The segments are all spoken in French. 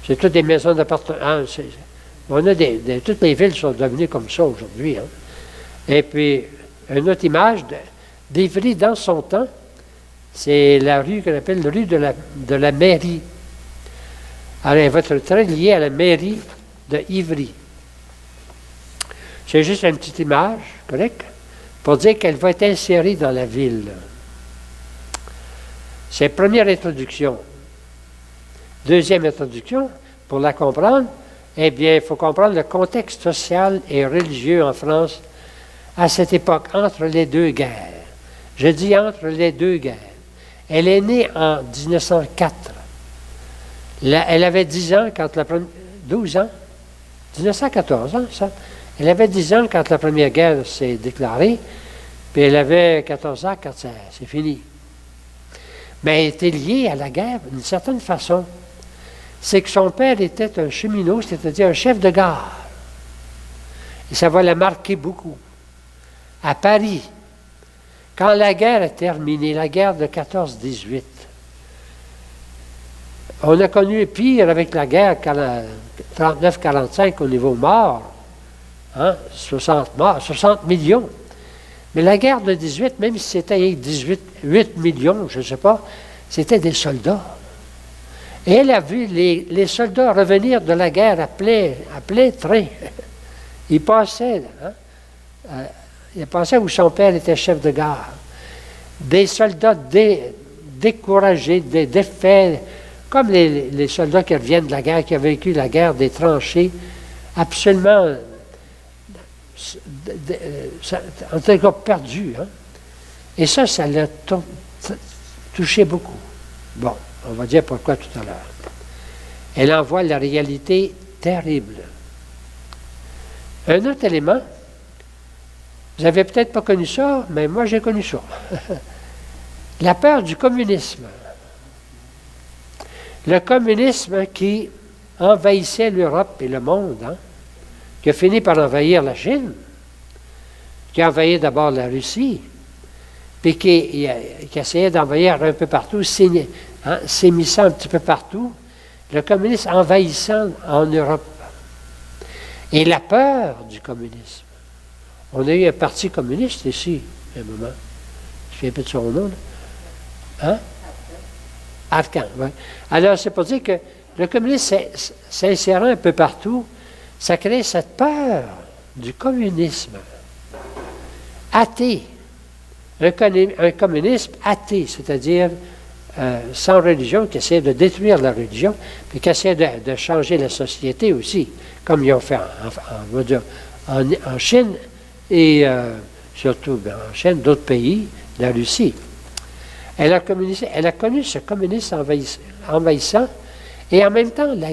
C'est toutes des maisons d'appartements. Toutes les villes sont devenues comme ça aujourd'hui. Hein. Et puis, une autre image d'Ivry dans son temps, c'est la rue qu'on appelle la rue de la mairie. Alors, elle va être très liée à la mairie de Ivry. C'est juste une petite image, correct? Pour dire qu'elle va être insérée dans la ville. C'est la première introduction. Deuxième introduction, pour la comprendre, eh bien, il faut comprendre le contexte social et religieux en France à cette époque, entre les deux guerres. Je dis entre les deux guerres. Elle est née en 1904. Elle avait 10 ans quand 12 ans? 1914, hein, ça? Elle avait 10 ans quand la première guerre s'est déclarée, puis elle avait 14 ans quand c'est fini. Mais elle était liée à la guerre d'une certaine façon. C'est que son père était un cheminot, c'est-à-dire un chef de gare. Et ça va la marquer beaucoup. À Paris, quand la guerre est terminée, la guerre de 14-18, on a connu pire avec la guerre 39-45 au niveau mort, hein, 60 morts, 60 millions. Mais la guerre de 18, même si c'était 8 millions, je ne sais pas, c'était des soldats. Et elle a vu les soldats revenir de la guerre à plein train. Ils passaient, hein, il passait où son père était chef de gare. Des soldats découragés, défaits, comme les soldats qui reviennent de la guerre, qui ont vécu la guerre des tranchées, absolument, en tout cas, perdus. Hein. Et ça l'a touché beaucoup. Bon, on va dire pourquoi tout à l'heure. Elle en voit la réalité terrible. Un autre élément, vous n'avez peut-être pas connu ça, mais moi j'ai connu ça. La peur du communisme. Le communisme qui envahissait l'Europe et le monde, hein, qui a fini par envahir la Chine, qui a envahi d'abord la Russie, puis qui essayait d'envahir un peu partout, s'émissant un petit peu partout, le communisme envahissant en Europe. Et la peur du communisme. On a eu un parti communiste ici, à un moment. Je ne me souviens pas de son nom. Là. Hein? Arcan, oui. Alors, c'est pour dire que le communisme s'insérant un peu partout, ça crée cette peur du communisme. Athée. Un communisme athée, c'est-à-dire sans religion, qui essaie de détruire la religion, puis qui essaie de changer la société aussi, comme ils ont fait en Chine et surtout en Chine, d'autres pays, la Russie. Elle a connu ce communisme envahissant et en même temps la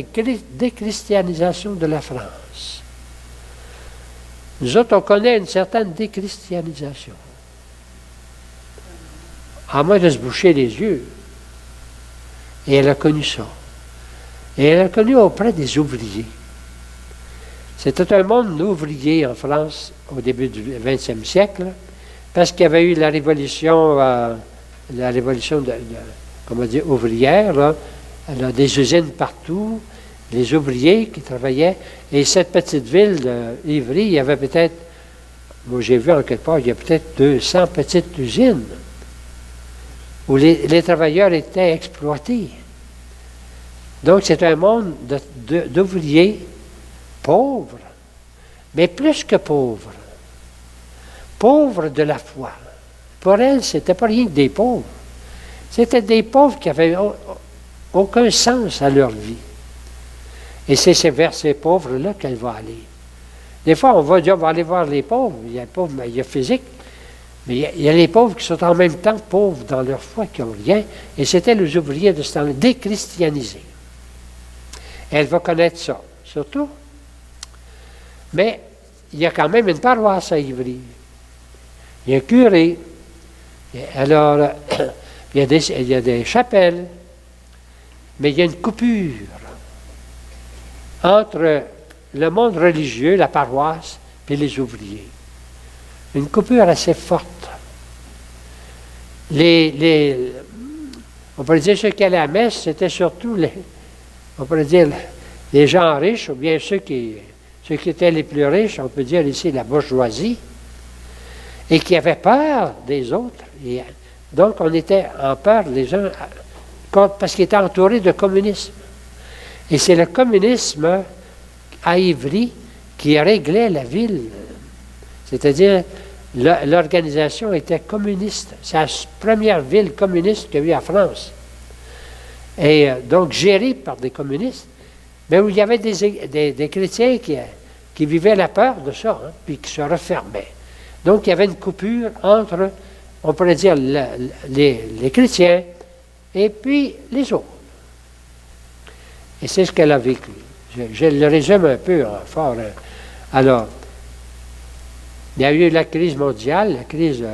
déchristianisation de la France. Nous autres, on connaît une certaine déchristianisation. À moins de se boucher les yeux. Et elle a connu ça. Et elle a connu auprès des ouvriers. C'était un monde ouvrier en France au début du 20e siècle, parce qu'il y avait eu la révolution comment dire, ouvrière, là. Elle a des usines partout, les ouvriers qui travaillaient. Et cette petite ville d'Ivry, il y avait peut-être, moi j'ai vu en quelque part, il y a peut-être 200 petites usines où les travailleurs étaient exploités. Donc c'est un monde d'ouvriers pauvres, mais plus que pauvres. Pauvres de la foi. Pour elle, ce n'était pas rien que des pauvres. C'était des pauvres qui n'avaient aucun sens à leur vie. Et c'est vers ces pauvres-là qu'elle va aller. Des fois, on va dire, on va aller voir les pauvres. Il y a les pauvres, mais il y a physique. Mais il y a les pauvres qui sont en même temps pauvres dans leur foi, qui n'ont rien. Et c'était les ouvriers de ce temps-là, déchristianisés. Elle va connaître ça, surtout. Mais il y a quand même une paroisse à Ivry. Il y a un curé. Alors, il y a des chapelles. Mais il y a une coupure entre le monde religieux, la paroisse, et les ouvriers. Une coupure assez forte. On pourrait dire ceux qui allaient à la messe, c'était surtout les gens riches, ou bien ceux qui étaient les plus riches, on peut dire ici la bourgeoisie, et qui avaient peur des autres. Et donc, on était en peur les uns parce qu'ils étaient entourés de communisme. Et c'est le communisme à Ivry qui réglait la ville. C'est-à-dire, l'organisation était communiste. C'est la première ville communiste qu'il y a eu en France. Et donc, gérée par des communistes, mais où il y avait des chrétiens qui vivaient la peur de ça, hein, puis qui se refermaient. Donc, il y avait une coupure entre, on pourrait dire, les chrétiens et puis les autres. Et c'est ce qu'elle a vécu. Je le résume un peu fort. Alors, il y a eu la crise mondiale, la crise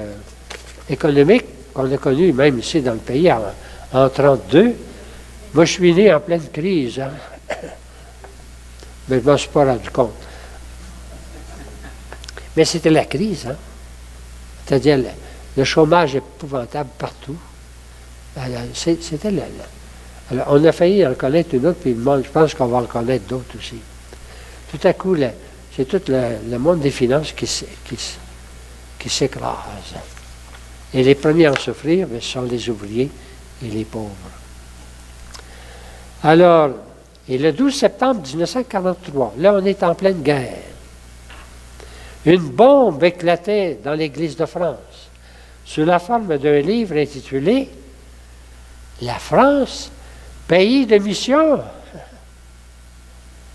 économique qu'on a connue même ici dans le pays en 1932. Moi, je suis né en pleine crise, hein? Mais je ne m'en suis pas rendu compte. Mais c'était la crise, hein? C'est-à-dire le chômage épouvantable partout. C'était alors, on a failli en connaître une autre, puis je pense qu'on va en connaître d'autres aussi. Tout à coup, c'est tout le monde des finances qui s'écrase. Et les premiers à en souffrir, ce sont les ouvriers et les pauvres. Alors, et le 12 septembre 1943, là, on est en pleine guerre. Une bombe éclatait dans l'Église de France, sous la forme d'un livre intitulé « La France, pays de mission ».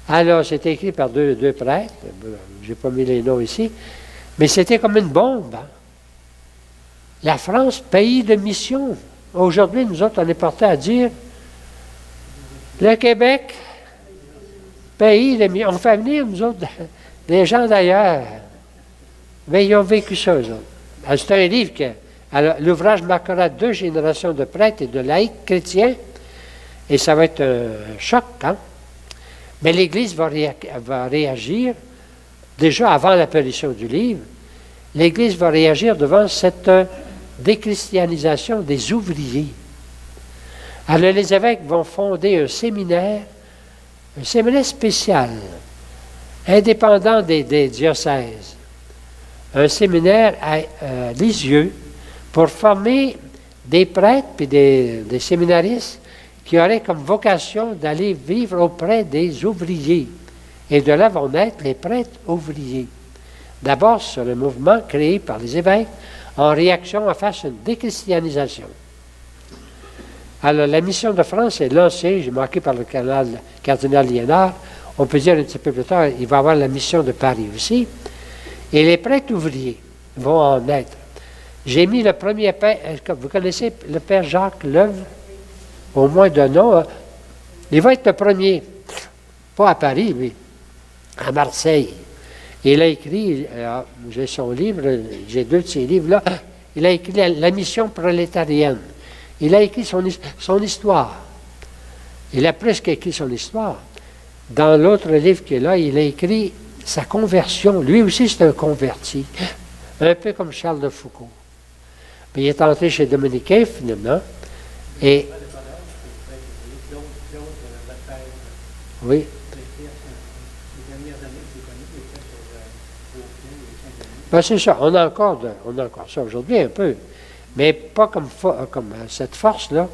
Alors, c'était écrit par deux prêtres, je n'ai pas mis les noms ici, mais c'était comme une bombe. Hein? La France, pays de mission. Aujourd'hui, nous autres, on est portés à dire le Québec, pays de mission. On fait venir, nous autres, des gens d'ailleurs. Mais ils ont vécu ça, eux autres. C'est un livre alors, l'ouvrage marquera 2 générations de prêtres et de laïcs chrétiens, et ça va être un choc, hein? Mais l'Église va réagir, déjà avant l'apparition du livre, l'Église va réagir devant cette déchristianisation des ouvriers. Alors les évêques vont fonder un séminaire spécial, indépendant des diocèses, un séminaire à Lisieux pour former des prêtres et des séminaristes qui auraient comme vocation d'aller vivre auprès des ouvriers. Et de là vont naître les prêtres ouvriers. D'abord sur le mouvement créé par les évêques en réaction face à une déchristianisation. Alors la mission de France est lancée, j'ai marqué par le cardinal Liénard, on peut dire un petit peu plus tard, il va y avoir la mission de Paris aussi, et les prêtres ouvriers vont en naître. J'ai mis le premier père, vous connaissez le père Jacques Leuve, au moins de nom, hein? Il va être le premier, pas à Paris, mais à Marseille. Il a écrit, j'ai son livre, j'ai 2 de ses livres là, il a écrit la mission prolétarienne. Il a écrit son histoire. Il a presque écrit son histoire. Dans l'autre livre qui est là, il a écrit sa conversion. Lui aussi, c'est un converti, un peu comme Charles de Foucault. Mais il est entré chez Dominicain, finalement, et... Oui. Ben, c'est ça, on a encore ça aujourd'hui un peu, mais pas comme cette force-là,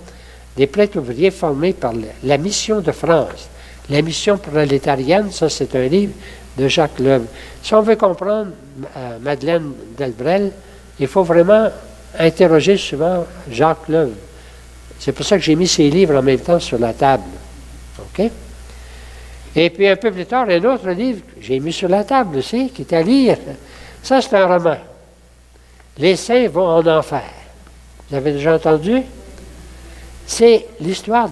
des prêtres ouvriers formés par la mission de France. La mission prolétarienne, ça c'est un livre de Jacques Leuve. Si on veut comprendre Madeleine Delbrel, il faut vraiment interroger souvent Jacques Leuve. C'est pour ça que j'ai mis ces livres en même temps sur la table. OK? Et puis un peu plus tard, un autre livre que j'ai mis sur la table aussi, qui est à lire. Ça, c'est un roman. Les saints vont en enfer. Vous avez déjà entendu? C'est l'histoire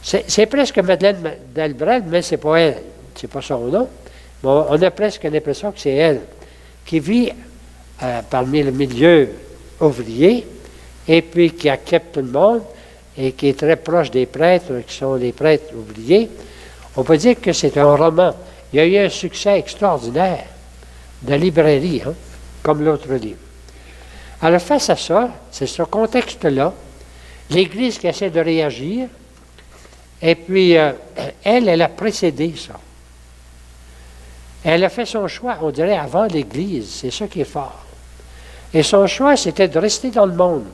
c'est presque Madeleine Delbrel, mais c'est pas elle. C'est pas son nom. Bon, on a presque l'impression que c'est elle qui vit parmi le milieu ouvrier et puis qui accepte tout le monde et qui est très proche des prêtres, qui sont les prêtres ouvriers. On peut dire que c'est un roman. Il y a eu un succès extraordinaire de librairie, hein, comme l'autre livre. Alors, face à ça, c'est ce contexte-là, l'Église qui essaie de réagir, Et puis, elle a précédé ça. Elle a fait son choix, on dirait, avant l'Église. C'est ça qui est fort. Et son choix, c'était de rester dans le monde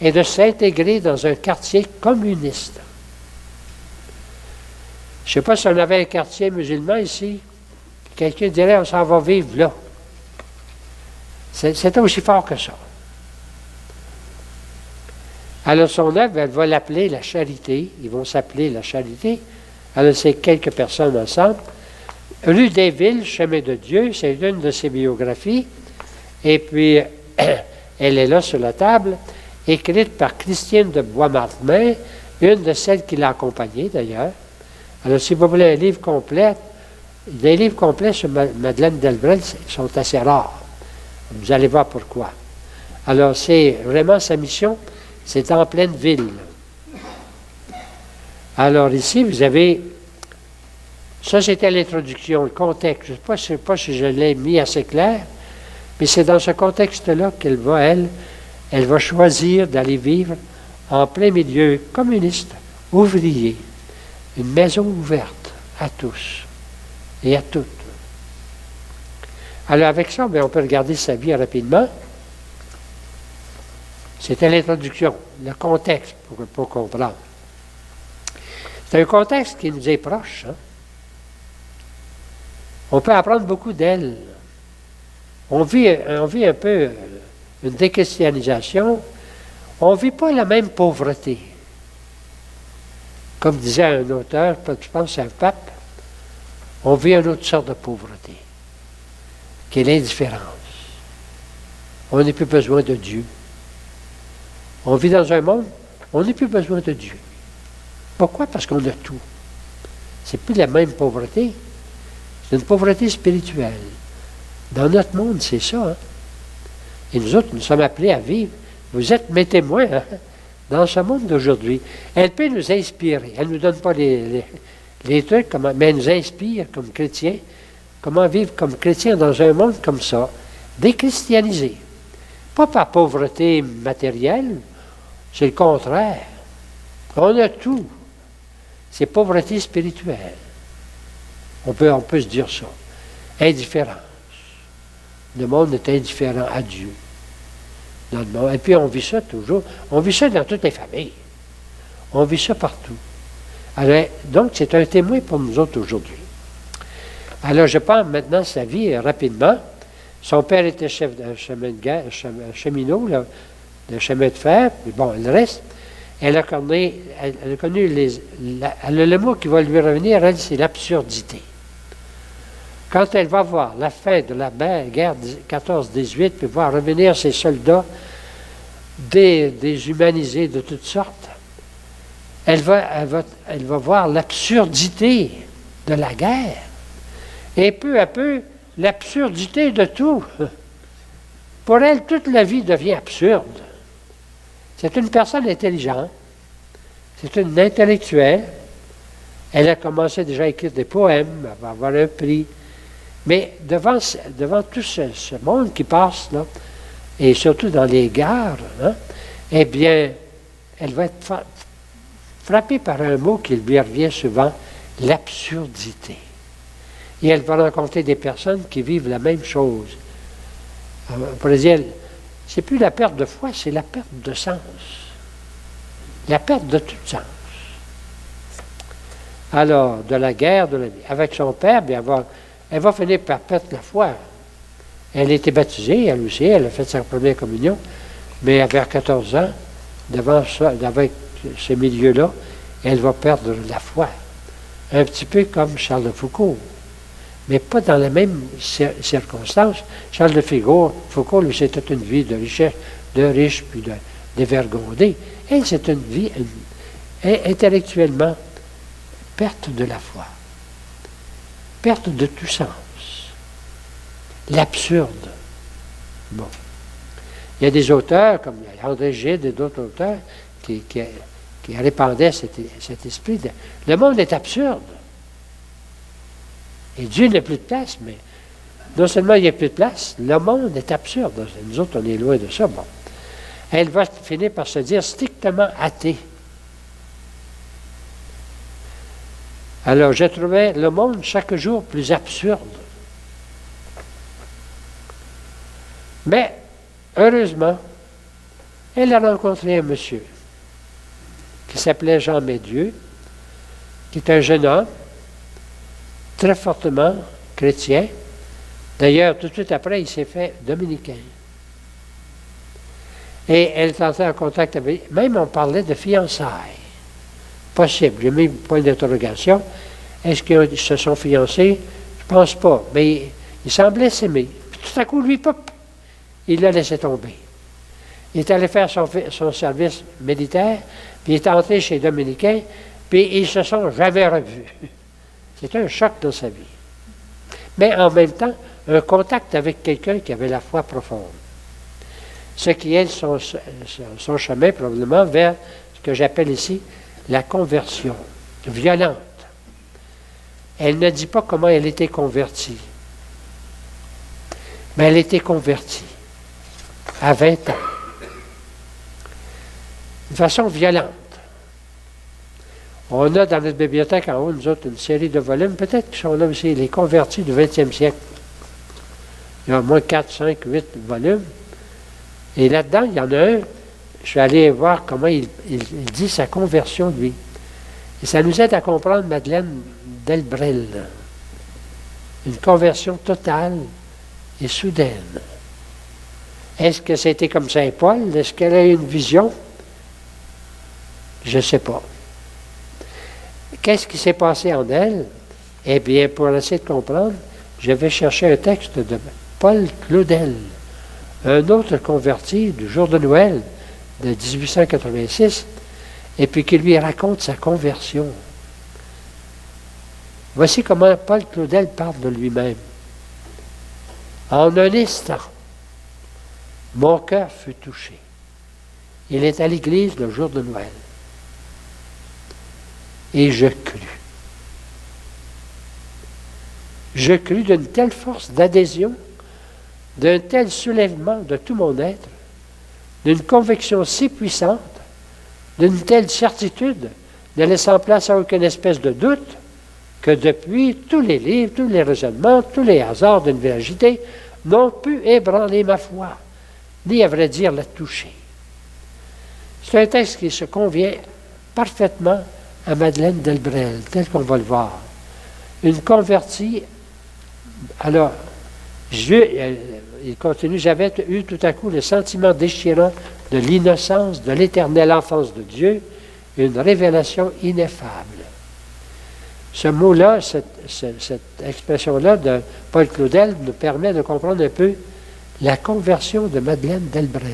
et de s'intégrer dans un quartier communiste. Je ne sais pas si on avait un quartier musulman ici. Quelqu'un dirait, on s'en va vivre là. C'était aussi fort que ça. Alors, son œuvre, elle va l'appeler la charité. Ils vont s'appeler la charité. Alors, c'est quelques personnes ensemble. Rue des Villes, Chemin de Dieu, c'est une de ses biographies. Et puis, elle est là sur la table, écrite par Christiane de Bois-Martin, une de celles qui l'a accompagnée d'ailleurs. Alors, si vous voulez un livre complet, des livres complets sur Madeleine Delbrel sont assez rares. Vous allez voir pourquoi. Alors, c'est vraiment sa mission, c'est en pleine ville. Alors, ici, vous avez... Ça, c'était l'introduction, le contexte. Je ne sais pas si je l'ai mis assez clair, mais c'est dans ce contexte-là qu'elle va, elle va choisir d'aller vivre en plein milieu communiste, ouvrier, une maison ouverte à tous et à toutes. Alors, avec ça, on peut regarder sa vie rapidement. C'était l'introduction, le contexte pour comprendre. C'est un contexte qui nous est proche, hein? On peut apprendre beaucoup d'elle. On vit un peu une déchristianisation. On ne vit pas la même pauvreté. Comme disait un auteur, je pense c'est un pape, on vit une autre sorte de pauvreté, qui est l'indifférence. On n'a plus besoin de Dieu. On vit dans un monde, on n'a plus besoin de Dieu. Pourquoi? Parce qu'on a tout. C'est plus la même pauvreté. C'est une pauvreté spirituelle. Dans notre monde, c'est ça. Hein? Et nous autres, nous sommes appelés à vivre. Vous êtes mes témoins hein? Dans ce monde d'aujourd'hui. Elle peut nous inspirer. Elle ne nous donne pas les trucs, mais elle nous inspire comme chrétiens. Comment vivre comme chrétiens dans un monde comme ça, déchristianisé. Pas par pauvreté matérielle, c'est le contraire. On a tout. C'est pauvreté spirituelle. On peut se dire ça. Indifférence. Le monde est indifférent à Dieu. Dans le monde. Et puis on vit ça toujours. On vit ça dans toutes les familles. On vit ça partout. Alors, donc, c'est un témoin pour nous autres aujourd'hui. Alors, je parle maintenant de sa vie rapidement. Son père était chef de cheminot, là, de chemin de fer. Puis bon, le reste, elle a connu le mot qui va lui revenir, elle, c'est l'absurdité. Quand elle va voir la fin de la guerre 14-18, puis voir revenir ces soldats déshumanisés de toutes sortes, elle va voir l'absurdité de la guerre. Et peu à peu, l'absurdité de tout. Pour elle, toute la vie devient absurde. C'est une personne intelligente. C'est une intellectuelle. Elle a commencé déjà à écrire des poèmes, elle va avoir un prix. Mais devant tout ce monde qui passe, là, et surtout dans les gares, hein, eh bien, elle va être frappée par un mot qui lui revient souvent, l'absurdité. Et elle va rencontrer des personnes qui vivent la même chose. On pourrait dire, c'est plus la perte de foi, c'est la perte de sens. La perte de tout sens. Alors, de la guerre, de la vie. Avec son père, bien, elle va finir par perdre la foi. Elle a été baptisée, elle aussi, elle a fait sa première communion, mais vers 14 ans, devant ça, avec ce milieu-là, elle va perdre la foi. Un petit peu comme Charles de Foucault, mais pas dans les mêmes circonstances. Charles de Foucault, lui, c'était une vie de richesse, de riche, puis de dévergondé. Elle, c'est une vie intellectuellement, perte de la foi. Perte de tout sens. L'absurde. Bon. Il y a des auteurs, comme André Gide et d'autres auteurs, qui répandaient cet esprit de... Le monde est absurde. Et Dieu n'a plus de place, mais non seulement il n'y a plus de place, le monde est absurde. Nous autres, on est loin de ça. Bon. Elle va finir par se dire strictement athée. Alors, je trouvais le monde chaque jour plus absurde. Mais, heureusement, elle a rencontré un monsieur qui s'appelait Jean Médieu, qui est un jeune homme, très fortement chrétien. D'ailleurs, tout de suite après, il s'est fait dominicain. Et elle est entrée en contact avec... Même on parlait de fiançailles. Possible. J'ai mis un point d'interrogation. Est-ce qu'ils se sont fiancés? Je ne pense pas. Mais il semblait s'aimer. Puis tout à coup, lui, pop, il l'a laissé tomber. Il est allé faire son service militaire, puis il est entré chez les Dominicains, puis ils se sont jamais revus. C'était un choc dans sa vie. Mais en même temps, un contact avec quelqu'un qui avait la foi profonde. Ce qui est son chemin probablement vers ce que j'appelle ici la conversion violente. Elle ne dit pas comment elle était convertie. Mais elle était convertie à 20 ans. De façon violente. On a dans notre bibliothèque en haut, nous autres, une série de volumes, peut-être qu'ils sont là aussi, les convertis du 20e siècle. Il y a au moins 4, 5, 8 volumes. Et là-dedans, il y en a un, je suis allé voir comment il dit sa conversion, lui. Et ça nous aide à comprendre Madeleine Delbrel. Une conversion totale et soudaine. Est-ce que c'était comme Saint Paul? Est-ce qu'elle a eu une vision? Je ne sais pas. Qu'est-ce qui s'est passé en elle? Eh bien, pour essayer de comprendre, je vais chercher un texte de Paul Claudel, un autre converti du jour de Noël de 1886, et puis qui lui raconte sa conversion. Voici comment Paul Claudel parle de lui-même. En un instant, mon cœur fut touché. Il est à l'église le jour de Noël. Et je crus. Je crus d'une telle force d'adhésion, d'un tel soulèvement de tout mon être, d'une conviction si puissante, d'une telle certitude, ne laissant place à aucune espèce de doute, que depuis, tous les livres, tous les raisonnements, tous les hasards d'une vérité n'ont pu ébranler ma foi, ni à vrai dire la toucher. C'est un texte qui se convient parfaitement à Madeleine Delbrel, tel qu'on va le voir. Une convertie, alors, il continue, j'avais eu tout à coup le sentiment déchirant de l'innocence, de l'éternelle enfance de Dieu, une révélation ineffable. Ce mot-là, cette expression-là de Paul Claudel nous permet de comprendre un peu la conversion de Madeleine Delbrel.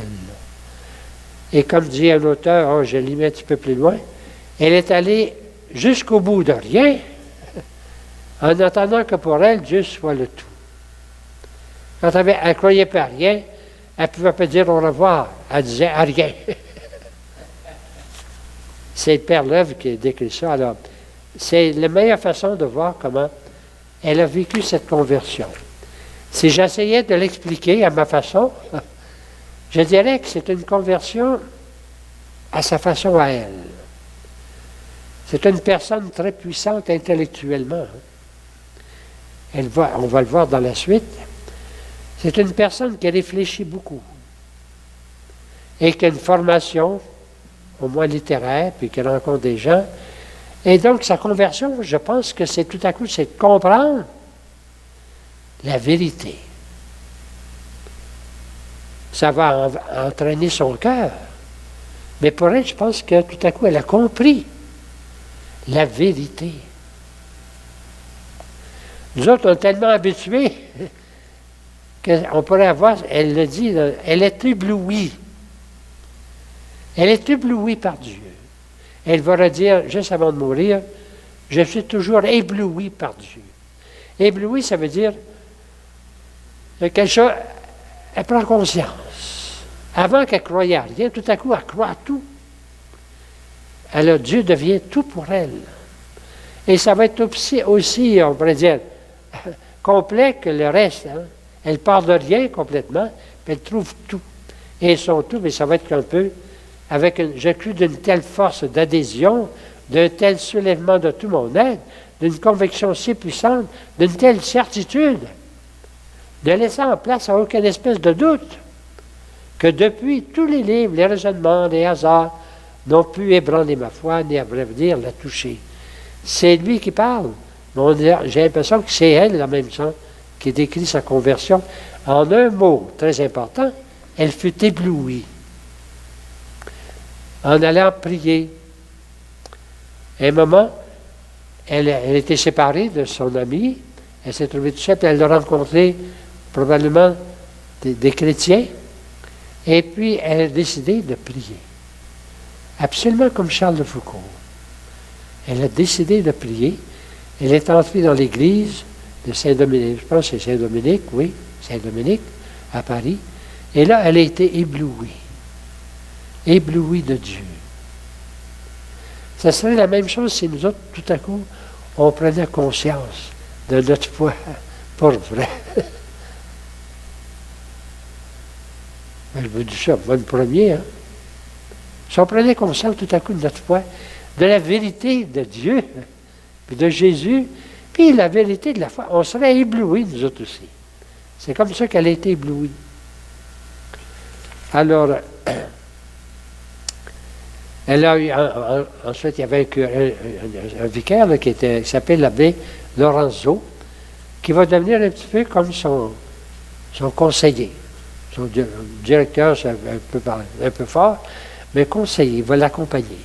Et comme dit un auteur, je l'ai mis un petit peu plus loin, elle est allée jusqu'au bout de rien, en attendant que pour elle, Dieu soit le tout. Quand elle ne croyait pas à rien, elle ne pouvait pas dire au revoir. Elle disait à rien. C'est le Père Lève qui décrit ça. Alors, c'est la meilleure façon de voir comment elle a vécu cette conversion. Si j'essayais de l'expliquer à ma façon, je dirais que c'est une conversion à sa façon à elle. C'est une personne très puissante intellectuellement. On va le voir dans la suite. C'est une personne qui réfléchit beaucoup et qui a une formation, au moins littéraire, puis qui rencontre des gens. Et donc, sa conversion, je pense que c'est tout à coup, c'est de comprendre la vérité. Ça va entraîner son cœur. Mais pour elle, je pense que tout à coup, elle a compris la vérité. Nous autres, on est tellement habitués qu'on pourrait avoir, elle le dit, elle est éblouie. Elle est éblouie par Dieu. Elle va redire, juste avant de mourir, je suis toujours ébloui par Dieu. Ébloui, ça veut dire quelque chose, elle prend conscience. Avant qu'elle croyait à rien, tout à coup, elle croit à tout. Alors, Dieu devient tout pour elle. Et ça va être aussi, on pourrait dire, complet que le reste. Hein? Elle part de rien complètement, puis elle trouve tout. Et son tout, mais ça va être un peu, je crus d'une telle force d'adhésion, d'un tel soulèvement de tout mon être, d'une conviction si puissante, d'une telle certitude, de laisser en place à aucune espèce de doute, que depuis tous les livres, les raisonnements, les hasards, n'ont pu ébranler ma foi, ni à vrai dire la toucher. C'est lui qui parle. J'ai l'impression que c'est elle, la même chose, qui décrit sa conversion. En un mot très important, elle fut éblouie. En allant prier, à un moment, elle était séparée de son ami, elle s'est trouvée toute seule, elle a rencontré probablement des chrétiens, et puis elle a décidé de prier. Absolument comme Charles de Foucault. Elle a décidé de prier. Elle est entrée dans l'église de Saint-Dominique, je pense que c'est Saint-Dominique, oui, Saint-Dominique, à Paris, et là, elle a été éblouie de Dieu. Ça serait la même chose si nous autres, tout à coup, on prenait conscience de notre foi pour vrai. Je vous dis ça, moi le premier. Hein? Si on prenait conscience tout à coup de notre foi, de la vérité de Dieu, puis de Jésus, puis la vérité de la foi, on serait éblouis, nous autres aussi. C'est comme ça qu'elle a été éblouie. Alors, elle a eu, ensuite, il y avait un vicaire là, qui s'appelle l'abbé Lorenzo, qui va devenir un petit peu comme son conseiller. Son directeur, c'est un peu fort, mais conseiller, il va l'accompagner.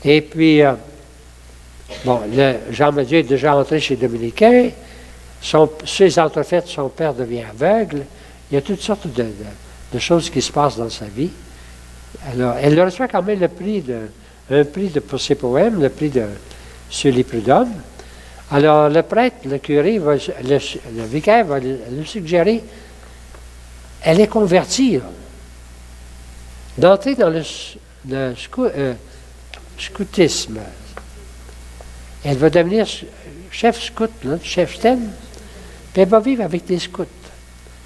Et puis, Jean-Mathieu est déjà entré chez les Dominicains, ses entrefaites, son père devient aveugle, il y a toutes sortes de choses qui se passent dans sa vie. Alors, elle reçoit quand même un prix pour ses poèmes, le prix sur les prud'hommes. Alors, le prêtre, le curé, le vicaire va lui suggérer, elle est convertie, d'entrer dans le scoutisme. Elle va devenir chef scout, chef STEM, puis elle va vivre avec des scouts.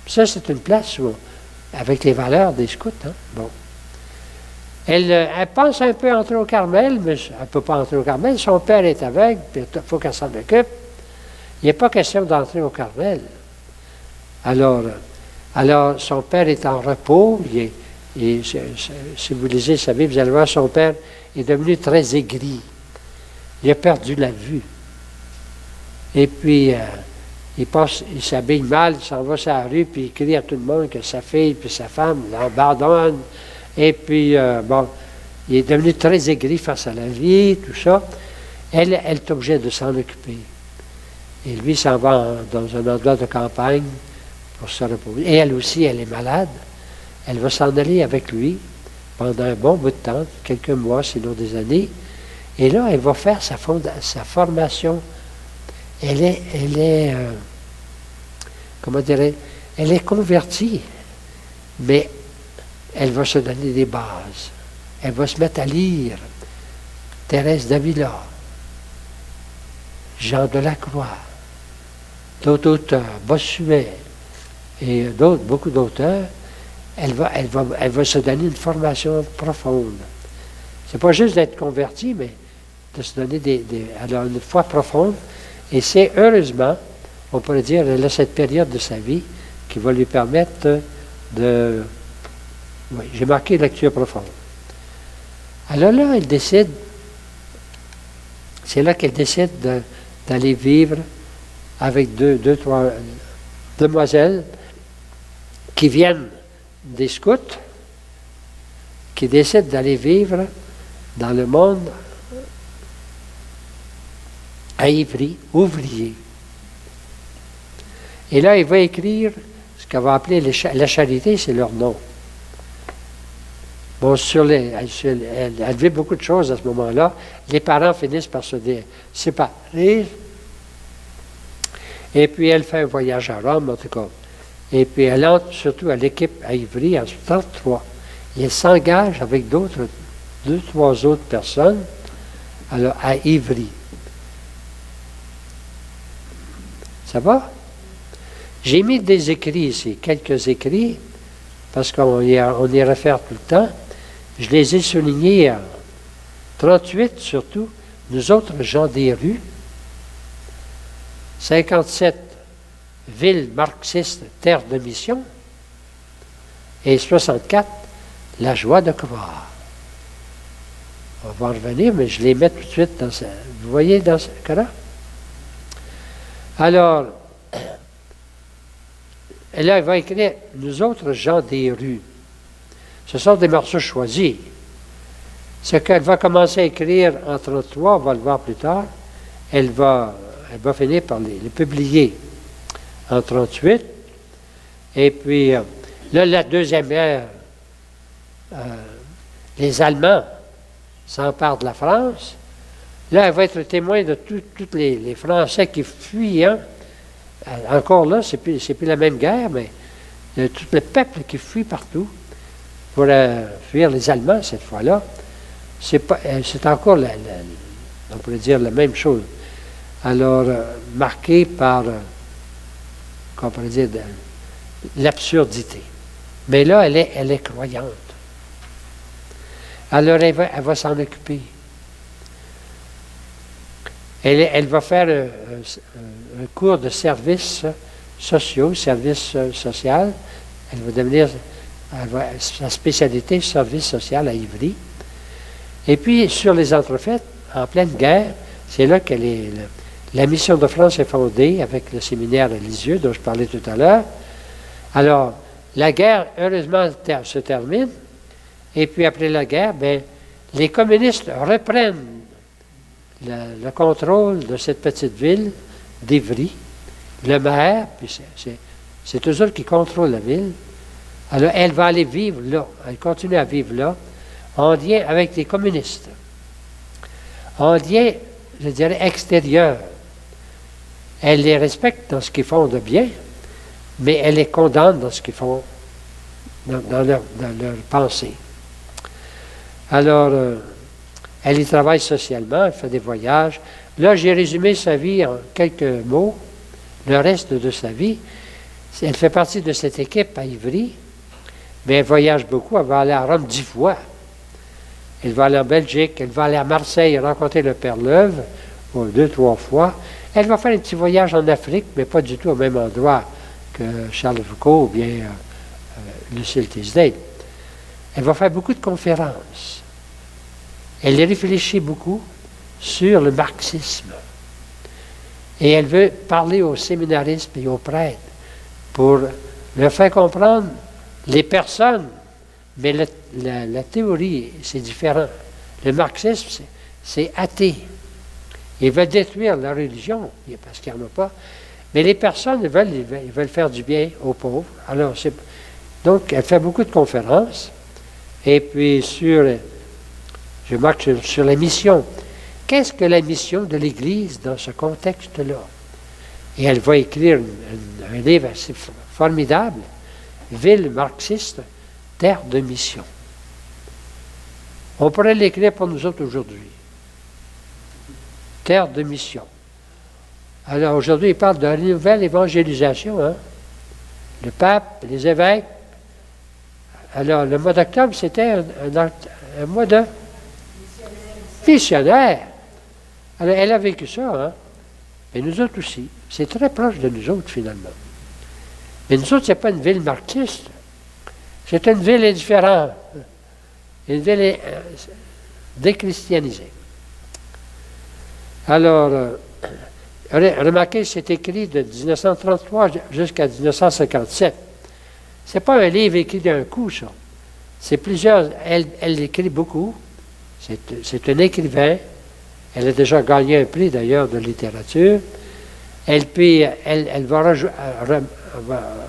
Puis ça, c'est une place avec les valeurs des scouts. Hein? Bon. Elle pense un peu entrer au Carmel, mais elle ne peut pas entrer au Carmel. Son père est aveugle, puis il faut qu'elle s'en occupe. Il n'est pas question d'entrer au Carmel. Alors, son père est en repos. Si vous lisez sa Bible, vous allez voir, son père est devenu très aigri. Il a perdu la vue. Et puis, il s'habille mal, il s'en va sur la rue, puis il crie à tout le monde que sa fille puis sa femme l'abandonnent. Et puis, il est devenu très aigri face à la vie, tout ça. Elle est obligée de s'en occuper. Et lui s'en va dans un endroit de campagne pour se reposer. Et elle aussi, elle est malade. Elle va s'en aller avec lui pendant un bon bout de temps, quelques mois, sinon des années. Et là, elle va faire sa formation. Elle est comment dirais-je, elle est convertie, mais elle va se donner des bases. Elle va se mettre à lire Thérèse d'Avila, Jean de la Croix, d'autres auteurs, Bossuet et beaucoup d'auteurs. Elle va se donner une formation profonde. C'est pas juste d'être converti, mais de se donner alors une foi profonde. Et c'est heureusement, on pourrait dire, elle a cette période de sa vie qui va lui permettre de... Oui, j'ai marqué lecture profonde. Alors là, elle décide, c'est là qu'elle décide d'aller vivre avec deux, trois demoiselles qui viennent des scouts, qui décident d'aller vivre dans le monde à Ivry, ouvrier. Et là, il va écrire ce qu'on va appeler la charité, c'est leur nom. Bon, elle vit beaucoup de choses à ce moment-là. Les parents finissent par se séparer. Et puis, elle fait un voyage à Rome, en tout cas. Et puis, elle entre surtout à l'équipe à Ivry en 1933. Et elle s'engage avec deux, trois autres personnes alors, à Ivry. Ça va? J'ai mis des écrits ici, quelques écrits, parce qu'on y réfère tout le temps. Je les ai soulignés, 38 surtout, nous autres gens des rues, 57 villes marxistes, terre de mission, et 64, la joie de croire. On va en revenir, mais je les mets tout de suite dans ça. Vous voyez dans ce cas-là? Alors, et là, il va écrire « Nous autres gens des rues ». Ce sont des morceaux choisis. Ce qu'elle va commencer à écrire en 1933, on va le voir plus tard, elle va finir par les publier en 1938. Et puis, là, la Deuxième Guerre, les Allemands s'emparent de la France. Là, elle va être témoin de tous les Français qui fuient. Hein. Encore là, c'est plus la même guerre, mais de tout le peuple qui fuit partout pour fuir les Allemands cette fois-là. C'est encore, on pourrait dire, la même chose. Alors, marqué par, qu'on pourrait dire, l'absurdité. Mais là, elle est croyante. Alors, elle va s'en occuper. Elle va faire un cours de services sociaux, service social. Elle va devenir, sa spécialité, service social à Ivry. Et puis, sur les entrefaites, en pleine guerre, c'est là que la mission de France est fondée avec le séminaire à Lisieux, dont je parlais tout à l'heure. Alors, la guerre, heureusement, se termine. Et puis, après la guerre, les communistes reprennent le contrôle de cette petite ville d'Ivry. Le maire, puis c'est eux autres qui contrôlent la ville. Alors, elle va aller vivre là. Elle continue à vivre là, en lien avec les communistes. En lien, je dirais, extérieur. Elle les respecte dans ce qu'ils font de bien, mais elle les condamne dans ce qu'ils font, dans leur pensée. Alors, elle y travaille socialement, elle fait des voyages. Là, j'ai résumé sa vie en quelques mots. Le reste de sa vie, elle fait partie de cette équipe à Ivry, mais elle voyage beaucoup. Elle va aller à Rome 10 fois. Elle va aller en Belgique, elle va aller à Marseille rencontrer le Père Leuve 2, 3 fois. Elle va faire un petit voyage en Afrique, mais pas du tout au même endroit que Charles Foucault ou bien Lucille Tisdale. Elle va faire beaucoup de conférences. Elle réfléchit beaucoup sur le marxisme. Et elle veut parler aux séminaristes et aux prêtres pour leur faire comprendre les personnes. Mais la théorie, c'est différent. Le marxisme, c'est athée. Il veut détruire la religion, parce qu'il n'y en a pas. Mais les personnes, ils veulent faire du bien aux pauvres. Alors, donc, elle fait beaucoup de conférences. Et puis, je marque sur la mission. Qu'est-ce que la mission de l'Église dans ce contexte-là? Et elle va écrire un livre assez formidable, Ville marxiste, terre de mission. On pourrait l'écrire pour nous autres aujourd'hui. Terre de mission. Alors aujourd'hui, il parle de la nouvelle évangélisation. Hein? Le pape, les évêques. Alors le mois d'octobre, c'était un mois de missionnaire. Alors elle a vécu ça, hein? Mais nous autres aussi. C'est très proche de nous autres, finalement. Mais nous autres, ce n'est pas une ville marxiste. C'est une ville indifférente. Une ville déchristianisée. Alors, remarquez, c'est écrit de 1933 jusqu'à 1957. Ce n'est pas un livre écrit d'un coup, ça. C'est plusieurs. Elle écrit beaucoup. C'est un écrivain. Elle a déjà gagné un prix, d'ailleurs, de littérature. Elle va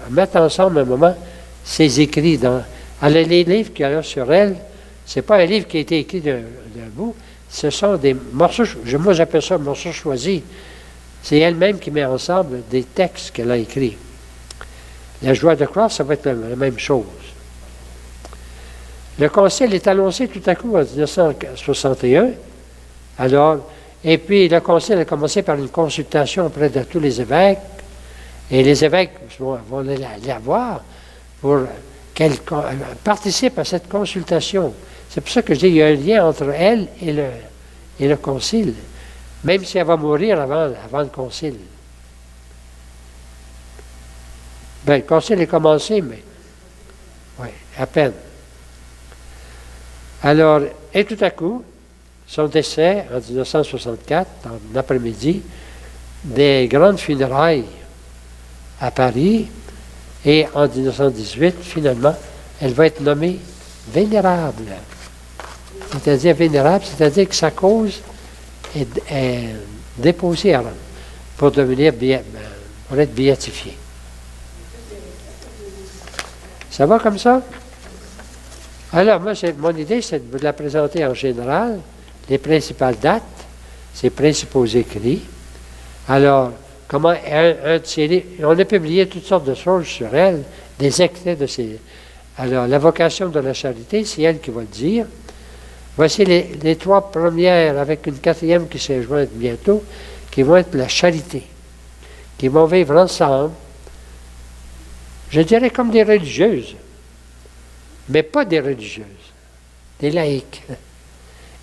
mettre ensemble un moment ses écrits. Alors, les livres qu'il y a sur elle, ce n'est pas un livre qui a été écrit d'un bout. Ce sont des morceaux, moi j'appelle ça morceaux choisis. C'est elle-même qui met ensemble des textes qu'elle a écrits. La joie de croire, ça va être la même chose. Le concile est annoncé tout à coup en 1961. Alors, et puis le concile a commencé par une consultation auprès de tous les évêques. Et les évêques vont la voir pour qu'elle participe à cette consultation. C'est pour ça que je dis qu'il y a un lien entre elle et le concile, même si elle va mourir avant le concile. Bien, le concile est commencé, mais oui, à peine. Alors, et tout à coup, son décès en 1964, en après-midi, des grandes funérailles à Paris, et en 1918, finalement, elle va être nommée vénérable. C'est-à-dire vénérable, c'est-à-dire que sa cause est déposée à Rome pour pour être béatifiée. Ça va comme ça? Alors, moi, mon idée, c'est de vous la présenter en général, les principales dates, ses principaux écrits. Alors, comment un de ses livres, on a publié toutes sortes de choses sur elle, des extraits de ses... Alors, la vocation de la charité, c'est elle qui va le dire. Voici les trois premières, avec une quatrième qui s'est jointe bientôt, qui vont être la charité, qui vont vivre ensemble, je dirais comme des religieuses, mais pas des religieuses, des laïcs,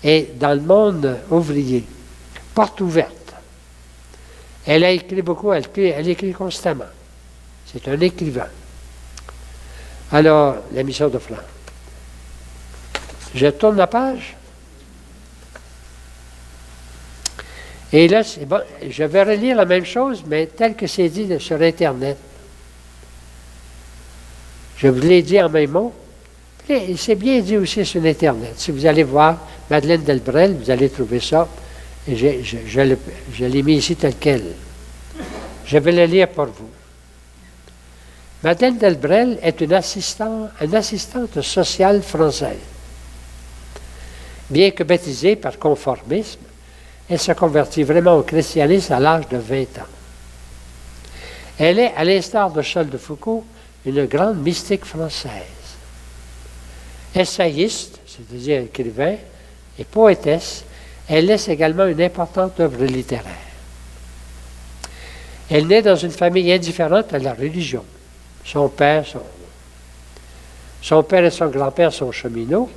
et dans le monde ouvrier, porte ouverte. Elle a écrit beaucoup, elle écrit constamment. C'est un écrivain. Alors, la mission de Flandre. Je tourne la page. Et là, c'est bon, je vais relire la même chose, mais tel que c'est dit sur Internet. Je vous l'ai dit en même mot. Et c'est bien dit aussi sur Internet. Si vous allez voir Madeleine Delbrel, vous allez trouver ça. Et je l'ai mis ici tel quel. Je vais le lire pour vous. Madeleine Delbrel est une assistante sociale française. Bien que baptisée par conformisme, elle se convertit vraiment au christianisme à l'âge de 20 ans. Elle est, à l'instar de Charles de Foucault, une grande mystique française. Essayiste, c'est-à-dire écrivain, et poétesse, elle laisse également une importante œuvre littéraire. Elle naît dans une famille indifférente à la religion. Son père et son grand-père sont cheminots.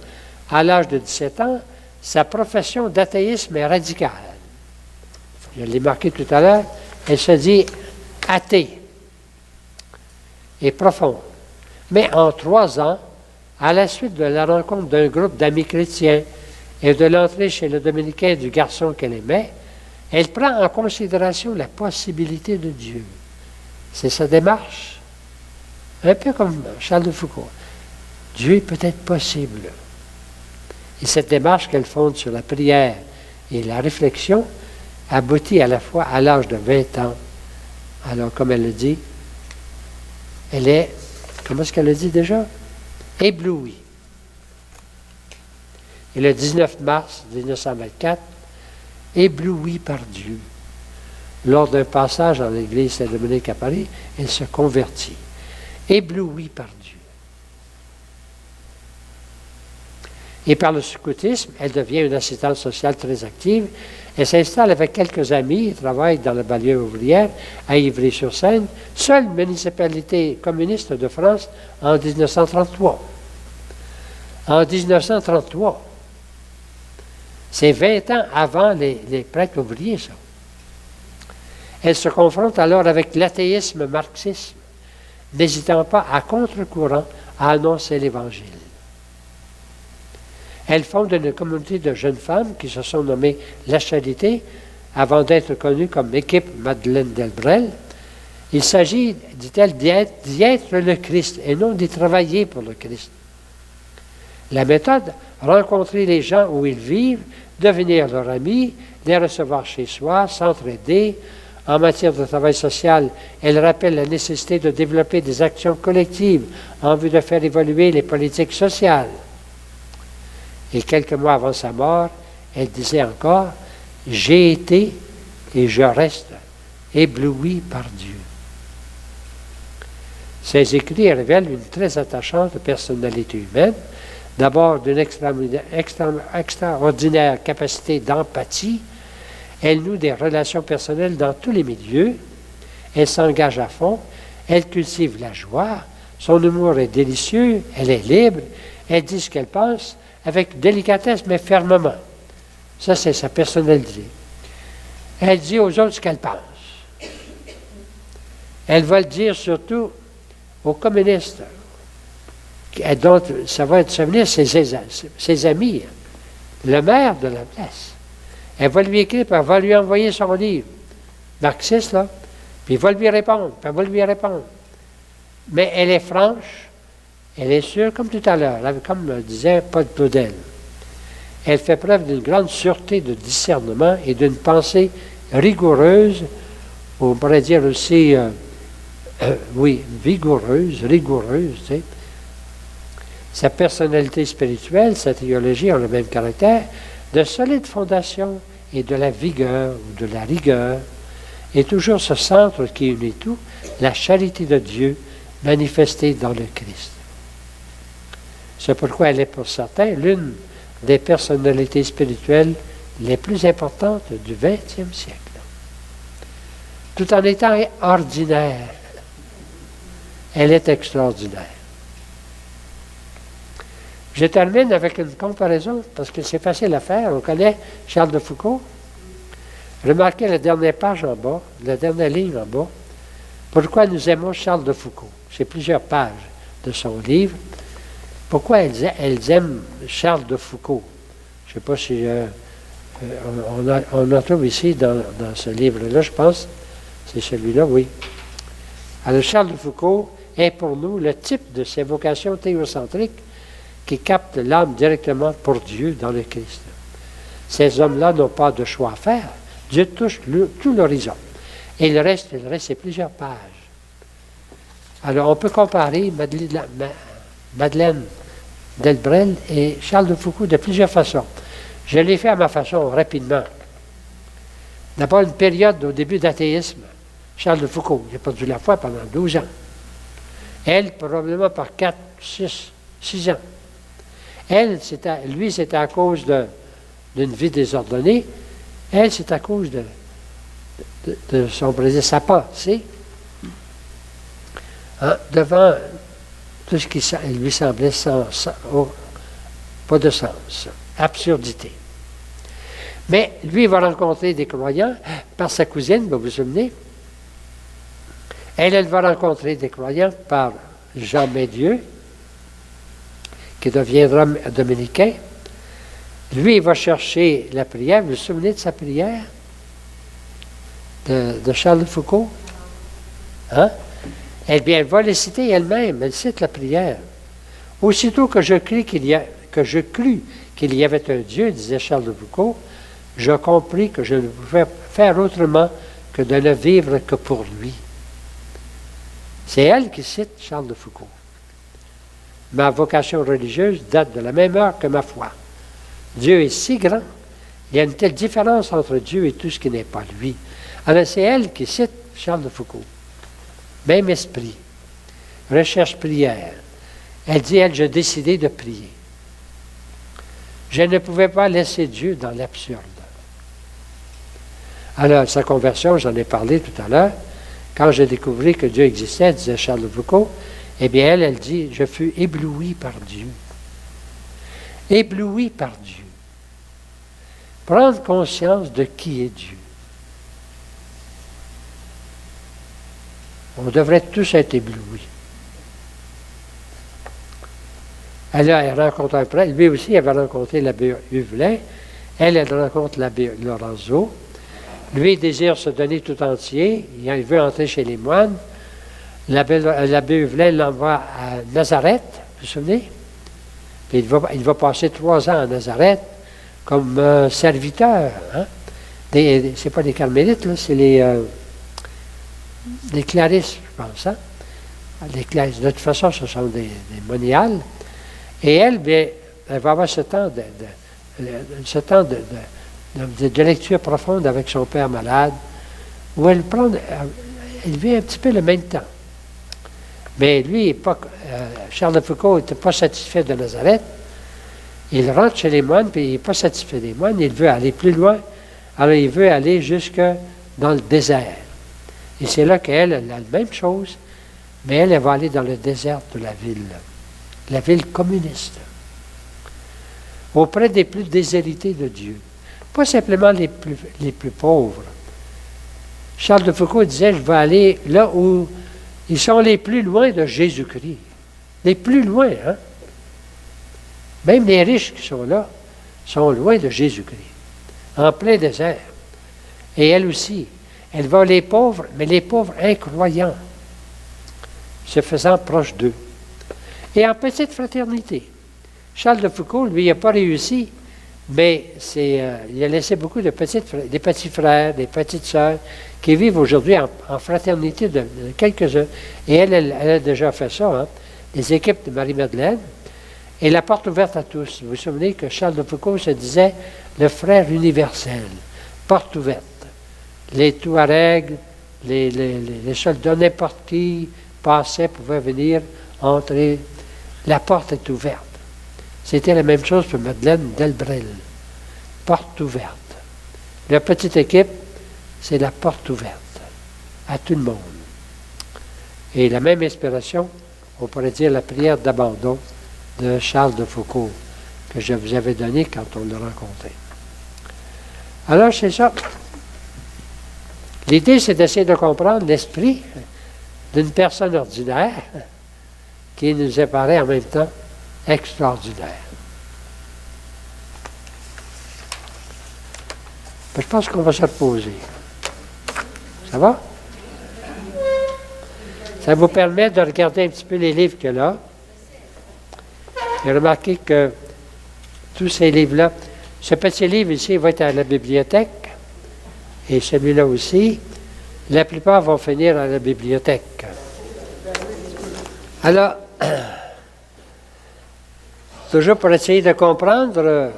À l'âge de 17 ans, sa profession d'athéisme est radicale. Je l'ai marqué tout à l'heure, elle se dit athée et profonde. Mais en 3 ans, à la suite de la rencontre d'un groupe d'amis chrétiens et de l'entrée chez le dominicain du garçon qu'elle aimait, elle prend en considération la possibilité de Dieu. C'est sa démarche. Un peu comme Charles de Foucault. Dieu est peut-être possible. Et cette démarche qu'elle fonde sur la prière et la réflexion aboutit à la fois à l'âge de 20 ans. Alors, comme elle le dit, elle est, comment est-ce qu'elle le dit déjà? Éblouie. Et le 19 mars 1924, éblouie par Dieu. Lors d'un passage dans l'église Saint-Dominique à Paris, elle se convertit. Éblouie par Dieu. Et par le scoutisme, elle devient une assistante sociale très active. Elle s'installe avec quelques amis et travaille dans la banlieue ouvrière à Ivry-sur-Seine, seule municipalité communiste de France en 1933. En 1933, c'est 20 ans avant les prêtres ouvriers, ça. Elle se confronte alors avec l'athéisme marxiste, n'hésitant pas à contre-courant à annoncer l'Évangile. Elle fonde une communauté de jeunes femmes qui se sont nommées La Charité, avant d'être connues comme équipe Madeleine Delbrel. Il s'agit, dit-elle, d'y être le Christ et non d'y travailler pour le Christ. La méthode, rencontrer les gens où ils vivent, devenir leurs amis, les recevoir chez soi, s'entraider. En matière de travail social, elle rappelle la nécessité de développer des actions collectives en vue de faire évoluer les politiques sociales. Et quelques mois avant sa mort, elle disait encore « J'ai été et je reste ébloui par Dieu ». Ces écrits révèlent une très attachante personnalité humaine, d'abord d'une extraordinaire capacité d'empathie. Elle noue des relations personnelles dans tous les milieux. Elle s'engage à fond. Elle cultive la joie. Son humour est délicieux. Elle est libre. Elle dit ce qu'elle pense avec délicatesse mais fermement. Ça, c'est sa personnalité. Elle dit aux autres ce qu'elle pense. Elle va le dire surtout aux communistes. Donc, ça va venir ses amis, le maire de la place. Elle va lui écrire, puis elle va lui envoyer son livre, marxiste, là, puis il va lui répondre, puis elle va lui répondre. Mais elle est franche, elle est sûre, comme tout à l'heure, comme disait Paul Claudel. Elle fait preuve d'une grande sûreté de discernement et d'une pensée rigoureuse, on pourrait dire aussi, rigoureuse, tu sais. Sa personnalité spirituelle, sa théologie ont le même caractère, de solide fondation et de la vigueur ou de la rigueur, et toujours ce centre qui unit tout, la charité de Dieu manifestée dans le Christ. C'est pourquoi elle est pour certains l'une des personnalités spirituelles les plus importantes du XXe siècle. Tout en étant ordinaire, elle est extraordinaire. Je termine avec une comparaison, parce que c'est facile à faire. On connaît Charles de Foucault. Remarquez la dernière page en bas, la dernière ligne en bas. Pourquoi nous aimons Charles de Foucault? C'est plusieurs pages de son livre. Pourquoi elles aiment Charles de Foucault? Je ne sais pas si on en trouve ici dans ce livre-là, je pense. C'est celui-là, oui. Alors, Charles de Foucault est pour nous le type de ces vocations théocentriques qui captent l'âme directement pour Dieu dans le Christ. Ces hommes-là n'ont pas de choix à faire. Dieu touche tout l'horizon. Et le reste, c'est plusieurs pages. Alors, on peut comparer Madeleine Delbrel et Charles de Foucault de plusieurs façons. Je l'ai fait à ma façon, rapidement. D'abord, une période au début d'athéisme. Charles de Foucault, il n'a pas dû la foi pendant 12 ans. Elle, probablement par 4, 6 ans. Lui, c'était à cause d'une vie désordonnée. Elle, c'est à cause de sa pensée. Devant tout ce qui lui semblait pas de sens, absurdité. Mais lui, il va rencontrer des croyants par sa cousine, vous vous souvenez. Elle va rencontrer des croyants par Jean Médieu, qui deviendra dominicain. Lui, il va chercher la prière. Vous vous souvenez de sa prière de Charles de Foucault? Hein? Eh bien, elle va les citer elle-même. Elle cite la prière. Aussitôt que je crus qu'il y avait un Dieu, disait Charles de Foucault, je compris que je ne pouvais faire autrement que de ne vivre que pour lui. C'est elle qui cite Charles de Foucault. Ma vocation religieuse date de la même heure que ma foi. Dieu est si grand, il y a une telle différence entre Dieu et tout ce qui n'est pas lui. Alors c'est elle qui cite Charles de Foucault. Même esprit. Recherche prière. Elle dit, j'ai décidé de prier. Je ne pouvais pas laisser Dieu dans l'absurde. Alors, sa conversion, j'en ai parlé tout à l'heure. Quand j'ai découvert que Dieu existait, disait Charles de Foucault, eh bien, elle dit, je fus ébloui par Dieu. Ébloui par Dieu. Prendre conscience de qui est Dieu. On devrait tous être éblouis. Elle rencontre un prêtre. Lui aussi, elle va rencontrer l'abbé Huvelin. Elle rencontre l'abbé Lorenzo. Lui désire se donner tout entier. Il veut entrer chez les moines. L'abbé Huvelin l'envoie à Nazareth, vous vous souvenez? Puis il va passer 3 ans à Nazareth comme serviteur. Hein? C'est pas des carmélites, là, c'est les clarisses, je pense. Hein? Les clarisses, de toute façon, ce sont des moniales. Et elle, bien, elle va avoir ce temps de lecture profonde avec son père malade, où elle vit un petit peu le même temps. Mais lui, Charles de Foucault n'était pas satisfait de Nazareth. Il rentre chez les moines, puis il n'est pas satisfait des moines, il veut aller plus loin. Alors il veut aller jusque dans le désert. Et c'est là qu'elle a la même chose, mais elle va aller dans le désert de la ville communiste, auprès des plus déshérités de Dieu, Pas simplement les plus pauvres. Charles de Foucault disait, je vais aller là où ils sont les plus loin de Jésus-Christ. Les plus loin, hein? Même les riches qui sont là sont loin de Jésus-Christ, en plein désert. Et elle aussi, elle va les pauvres, mais les pauvres incroyants, se faisant proche d'eux. Et en petite fraternité. Charles de Foucault, lui, il n'a pas réussi, mais il a laissé beaucoup des petits frères, des petites sœurs, qui vivent aujourd'hui en fraternité de quelques-uns. Et elle a déjà fait ça, hein? Les équipes de Marie-Madeleine, et la porte ouverte à tous. Vous vous souvenez que Charles de Foucault se disait le frère universel, porte ouverte. Les Touaregs, les soldats, n'importe qui passait, pouvait venir, entrer. La porte est ouverte. C'était la même chose pour Madeleine Delbrel. Porte ouverte. La petite équipe, c'est la porte ouverte à tout le monde. Et la même inspiration, on pourrait dire la prière d'abandon de Charles de Foucault, que je vous avais donnée quand on l'a rencontré. Alors, c'est ça. L'idée, c'est d'essayer de comprendre l'esprit d'une personne ordinaire qui nous apparaît en même temps extraordinaire. Je pense qu'on va se reposer. Ça va? Ça vous permet de regarder un petit peu les livres qu'il y a là. J'ai remarqué que tous ces livres-là, ce petit livre ici va être à la bibliothèque, et celui-là aussi. La plupart vont finir à la bibliothèque. Alors, toujours pour essayer de comprendre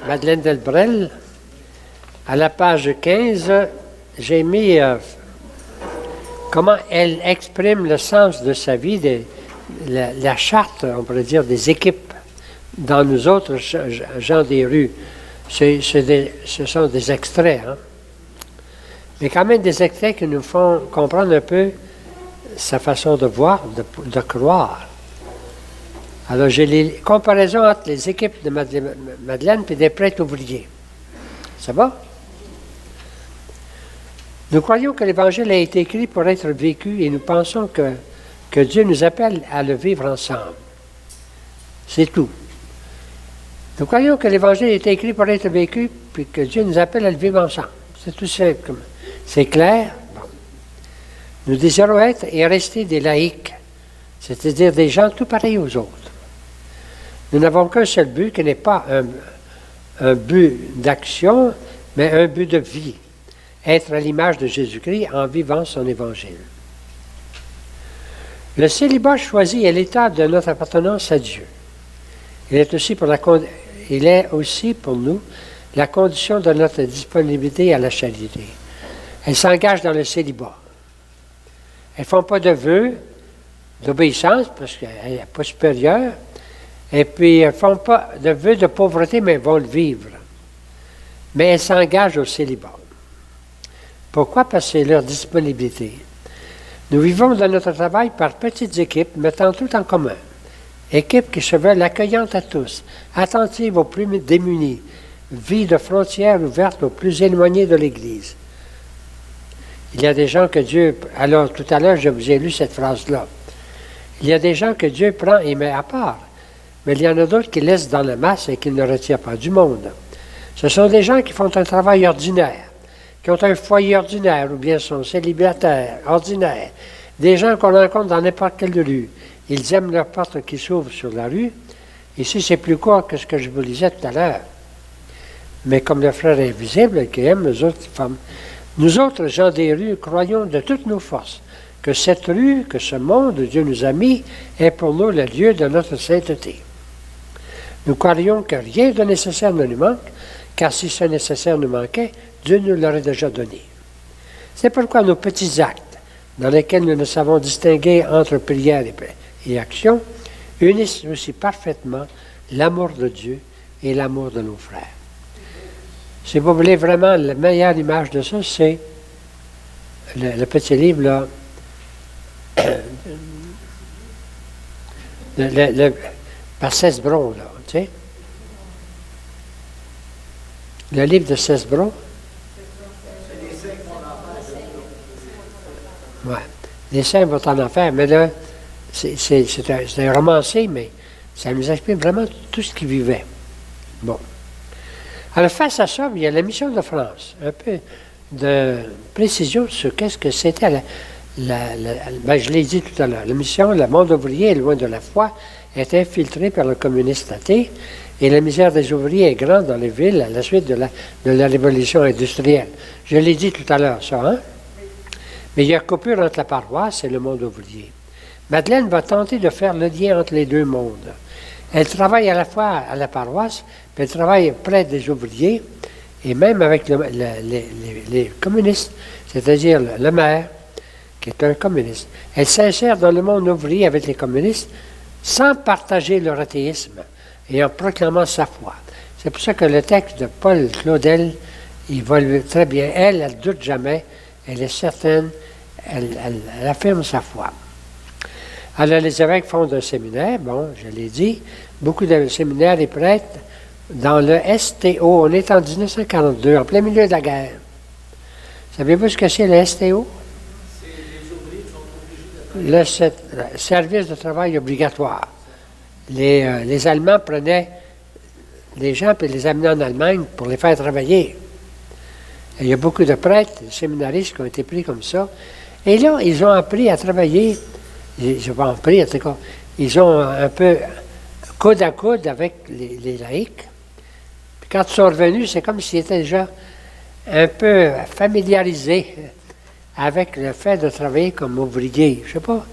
Madeleine Delbrel, à la page 15, j'ai mis comment elle exprime le sens de sa vie, la charte, on pourrait dire, des équipes dans nous autres gens des rues. Ce sont des extraits, hein? Mais quand même des extraits qui nous font comprendre un peu sa façon de voir, de croire. Alors, j'ai les comparaisons entre les équipes de Madeleine et des prêtres ouvriers. Ça va? Nous croyons que l'Évangile a été écrit pour être vécu et nous pensons que Dieu nous appelle à le vivre ensemble. C'est tout. Nous croyons que l'Évangile a été écrit pour être vécu puis que Dieu nous appelle à le vivre ensemble. C'est tout simple. C'est clair? Bon. Nous désirons être et rester des laïcs, c'est-à-dire des gens tout pareils aux autres. Nous n'avons qu'un seul but, qui n'est pas un but d'action, mais un but de vie. Être à l'image de Jésus-Christ en vivant son Évangile. Le célibat choisi est l'état de notre appartenance à Dieu. Il est aussi pour nous la condition de notre disponibilité à la charité. Elles s'engagent dans le célibat. Elles ne font pas de vœux d'obéissance, parce qu'elle n'est pas supérieure, et puis elles ne font pas de vœux de pauvreté, mais elles vont le vivre. Mais elles s'engagent au célibat. Pourquoi? Parce que c'est leur disponibilité. Nous vivons dans notre travail par petites équipes, mettant tout en commun. Équipes qui se veulent accueillantes à tous, attentives aux plus démunis, vie de frontières ouvertes aux plus éloignés de l'Église. Il y a des gens que Dieu... Alors, tout à l'heure, je vous ai lu cette phrase-là. Il y a des gens que Dieu prend et met à part, mais il y en a d'autres qui laissent dans la masse et qui ne retirent pas du monde. Ce sont des gens qui font un travail ordinaire, qui ont un foyer ordinaire, ou bien sont célibataires, ordinaires, des gens qu'on rencontre dans n'importe quelle rue. Ils aiment leur porte qui s'ouvre sur la rue. Ici, c'est plus court que ce que je vous lisais tout à l'heure. Mais comme le frère invisible qui aime les autres femmes, nous autres, gens des rues, croyons de toutes nos forces que cette rue, que ce monde où Dieu nous a mis, est pour nous le lieu de notre sainteté. Nous croyons que rien de nécessaire ne nous manque, car si ce nécessaire nous manquait, Dieu nous l'aurait déjà donné. C'est pourquoi nos petits actes, dans lesquels nous ne savons distinguer entre prière et action, unissent aussi parfaitement l'amour de Dieu et l'amour de nos frères. Si vous voulez vraiment la meilleure image de ça, c'est le petit livre, là, par Cesbron, là, tu sais. Le livre de Cesbron. Oui. Les saints vont en enfer, mais là, c'est un romancier, mais ça nous explique vraiment tout ce qu'ils vivaient. Bon. Alors, face à ça, il y a la mission de France. Un peu de précision sur qu'est-ce que c'était ben, je l'ai dit tout à l'heure. La mission, le monde ouvrier est loin de la foi, est infiltré par le communiste athée, et la misère des ouvriers est grande dans les villes à la suite de la révolution industrielle. Je l'ai dit tout à l'heure, ça, hein? Mais il y a coupure entre la paroisse et le monde ouvrier. Madeleine va tenter de faire le lien entre les deux mondes. Elle travaille à la fois à la paroisse, puis elle travaille près des ouvriers, et même avec les communistes, c'est-à-dire le maire, qui est un communiste. Elle s'insère dans le monde ouvrier avec les communistes sans partager leur athéisme et en proclamant sa foi. C'est pour ça que le texte de Paul Claudel, il va très bien. Elle ne doute jamais, elle est certaine, elle affirme sa foi. Alors, les évêques fondent un séminaire, bon, je l'ai dit, beaucoup de séminaires et prêtres dans le STO. On est en 1942, en plein milieu de la guerre. Savez-vous ce que c'est le STO? C'est les ouvriers qui sont obligés de... Le service de travail obligatoire. Les Allemands prenaient les gens et les amenaient en Allemagne pour les faire travailler. Et il y a beaucoup de prêtres, de séminaristes qui ont été pris comme ça. Et là, ils ont appris à travailler. Ils ont appris, en tout cas, ils ont un peu coude à coude avec les laïcs. Puis quand ils sont revenus, c'est comme s'ils étaient déjà un peu familiarisés avec le fait de travailler comme ouvrier. Je ne sais pas.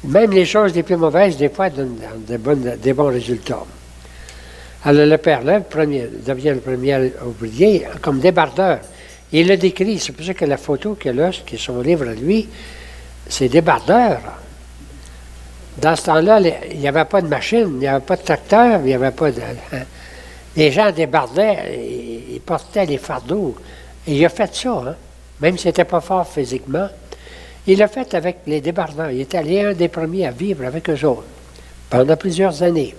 Même les choses les plus mauvaises, des fois, donnent des bons résultats. Alors, le père là, devient le premier ouvrier comme débardeur. Il le décrit, c'est pour ça que la photo qu'il a là, qui est son livre à lui, c'est débardeur. Dans ce temps-là, il n'y avait pas de machine, il n'y avait pas de tracteur, il n'y avait pas de... Les gens débardaient, ils portaient les fardeaux. Et il a fait ça, hein? Même s'il n'était pas fort physiquement. Il l'a fait avec les débardeurs. Il était allé un des premiers à vivre avec eux autres pendant plusieurs années.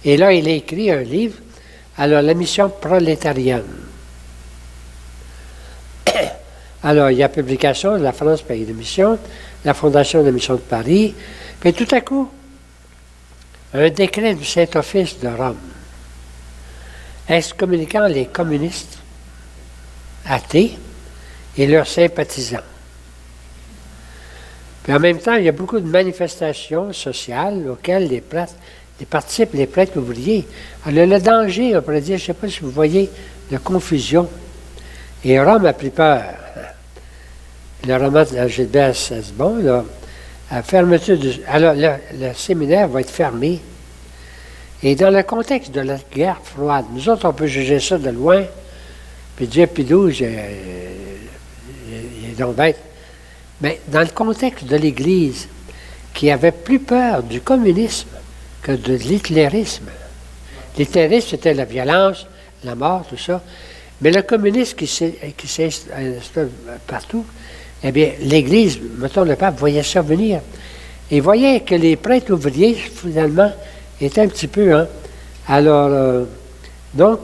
Et là, il a écrit un livre, alors la mission prolétarienne. Alors, il y a publication de la France Pays de Mission, la Fondation de la Mission de Paris, puis tout à coup, un décret du Saint-Office de Rome, excommuniquant les communistes athées et leurs sympathisants. Puis en même temps, il y a beaucoup de manifestations sociales auxquelles participent les prêtres ouvriers. Alors le danger, on pourrait dire, je ne sais pas si vous voyez, de confusion. Et Rome a pris peur. Le roman de Gilbert Cesbron, là, à fermeture alors, le séminaire va être fermé. Et dans le contexte de la guerre froide, nous autres, on peut juger ça de loin, puis dire, Pidouze, il est donc bête. Mais dans le contexte de l'Église, qui avait plus peur du communisme que de l'hitlérisme. L'hitlérisme, c'était la violence, la mort, tout ça. Mais le communisme qui s'installe partout, eh bien, l'Église, mettons le pape, voyait ça venir. Et voyait que les prêtres ouvriers, finalement, étaient un petit peu... Hein. Alors, donc,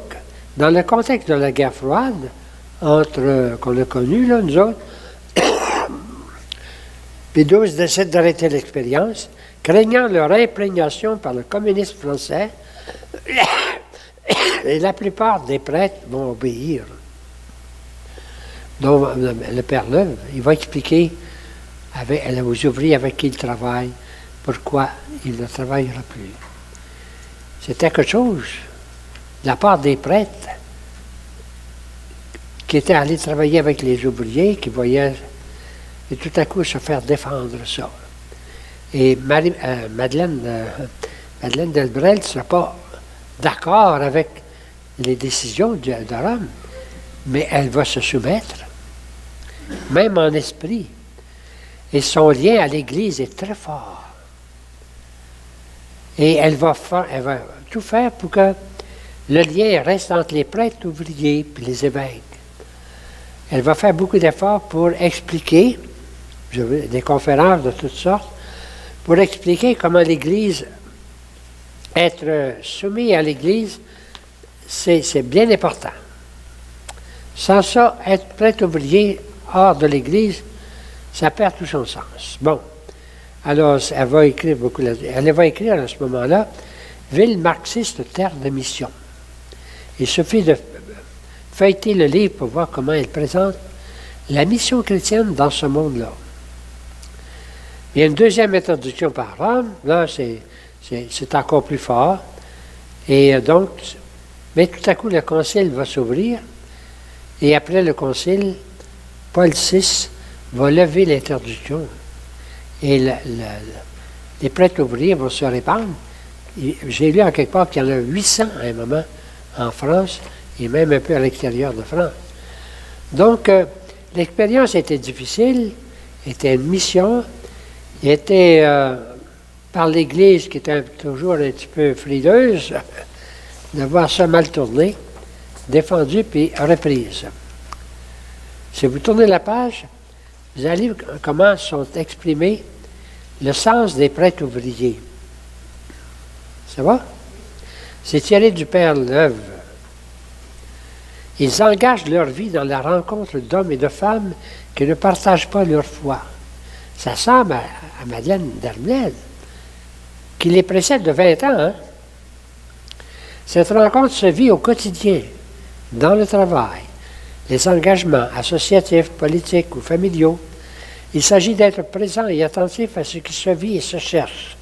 dans le contexte de la guerre froide, qu'on a connu, là, nous autres, Pidouze décide d'arrêter l'expérience, craignant leur imprégnation par le communisme français, et la plupart des prêtres vont obéir. Donc, le père Leuve, il va expliquer aux ouvriers avec qui il travaille pourquoi il ne travaillera plus. C'était quelque chose de la part des prêtres qui étaient allés travailler avec les ouvriers, qui voyaient et tout à coup se faire défendre ça. Et Madeleine Delbrel ne sera pas d'accord avec les décisions de Rome, mais elle va se soumettre, même en esprit. Et son lien à l'Église est très fort. Et elle va tout faire pour que le lien reste entre les prêtres ouvriers et les évêques. Elle va faire beaucoup d'efforts pour expliquer, des conférences de toutes sortes, pour expliquer comment l'Église, être soumis à l'Église, c'est bien important. Sans ça, être prêtre ouvrier hors de l'Église, ça perd tout son sens. Bon. Alors, elle va écrire beaucoup là-dessus. Elle va écrire à ce moment-là « Ville marxiste, terre de mission ». Il suffit de feuilleter le livre pour voir comment elle présente la mission chrétienne dans ce monde-là. Il y a une deuxième introduction par Rome. Là, c'est encore plus fort. Et donc, mais tout à coup, le concile va s'ouvrir. Et après le concile, Paul VI va lever l'interdiction. Et les prêtres ouvriers vont se répandre. J'ai lu en quelque part qu'il y en a 800 à un moment en France et même un peu à l'extérieur de France. Donc, l'expérience était difficile, était une mission, était par l'Église qui était toujours un petit peu frileuse, de voir ça mal tourné, défendu puis reprise. Si vous tournez la page, vous allez voir comment sont exprimés le sens des prêtres ouvriers. Ça va? C'est tiré du Père L'Œuvre. Ils engagent leur vie dans la rencontre d'hommes et de femmes qui ne partagent pas leur foi. Ça semble à Madeleine d'Arblède, qui les précède de 20 ans. Hein? Cette rencontre se vit au quotidien, dans le travail, les engagements associatifs, politiques ou familiaux. Il s'agit d'être présent et attentif à ce qui se vit et se cherche.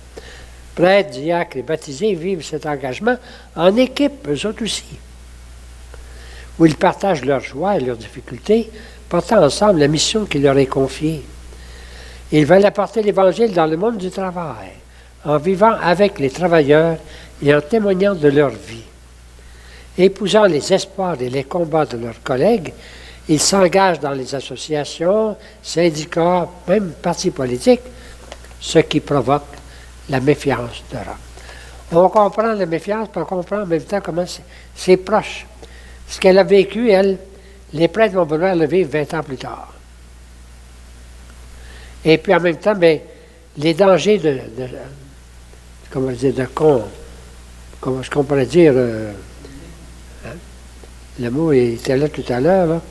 Prêtres, diacres et baptisés vivent cet engagement en équipe, eux autres aussi, où ils partagent leurs joies et leurs difficultés, portant ensemble la mission qui leur est confiée. Ils veulent apporter l'Évangile dans le monde du travail, en vivant avec les travailleurs et en témoignant de leur vie. Épousant les espoirs et les combats de leurs collègues, ils s'engagent dans les associations, syndicats, même partis politiques, ce qui provoque la méfiance de Rome. On comprend la méfiance, puis on comprend en même temps comment c'est proche. Ce qu'elle a vécu, elle, les prêtres vont vouloir le vivre 20 ans plus tard. Et puis en même temps, bien, les dangers comment dire, comment est-ce qu'on pourrait dire, hein? Le mot était là tout à l'heure, là.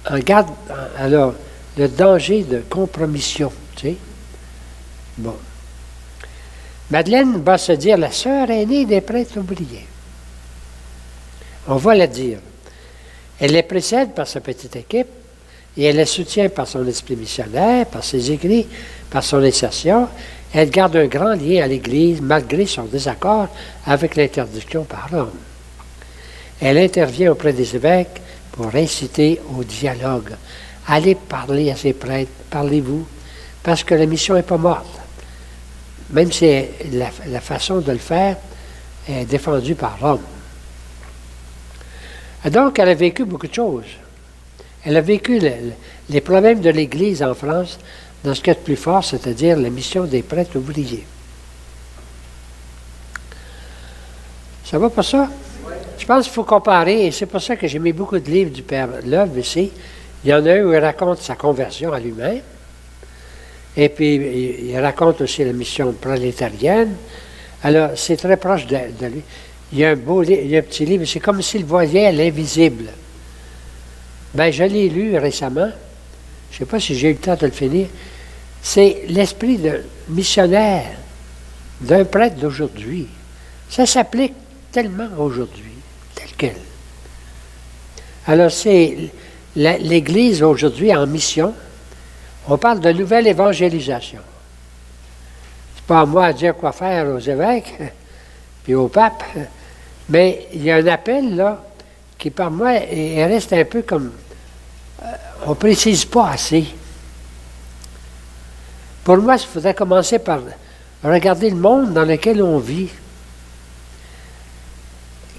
En garde, alors, le danger de compromission, tu sais. Bon. Madeleine va se dire la sœur aînée des prêtres ouvriers. On va la dire. Elle les précède par sa petite équipe et elle les soutient par son esprit missionnaire, par ses écrits, par son insertion. Elle garde un grand lien à l'Église malgré son désaccord avec l'interdiction par Rome. Elle intervient auprès des évêques pour inciter au dialogue. Allez parler à ces prêtres, parlez-vous, parce que la mission n'est pas morte. Même si la façon de le faire est défendue par Rome. Et donc, elle a vécu beaucoup de choses. Elle a vécu les problèmes de l'Église en France dans ce qu'il y a de plus fort, c'est-à-dire la mission des prêtres ouvriers. Ça va pour ça? Je pense qu'il faut comparer, et c'est pour ça que j'ai mis beaucoup de livres du Père L'Œuvre ici. Il y en a un où il raconte sa conversion à lui-même, et puis il raconte aussi la mission prolétarienne. Alors, c'est très proche de lui. Il y a un beau livre, il y a un petit livre, c'est comme s'il voyait l'invisible. Bien, je l'ai lu récemment, je ne sais pas si j'ai eu le temps de le finir. C'est l'esprit de missionnaire d'un prêtre d'aujourd'hui. Ça s'applique tellement aujourd'hui, tel quel. Alors, c'est l'Église aujourd'hui en mission. On parle de nouvelle évangélisation. C'est pas à moi à dire quoi faire aux évêques puis au pape, mais il y a un appel, là, qui, par moi, il reste un peu comme... on ne précise pas assez. Pour moi, il faudrait commencer par regarder le monde dans lequel on vit.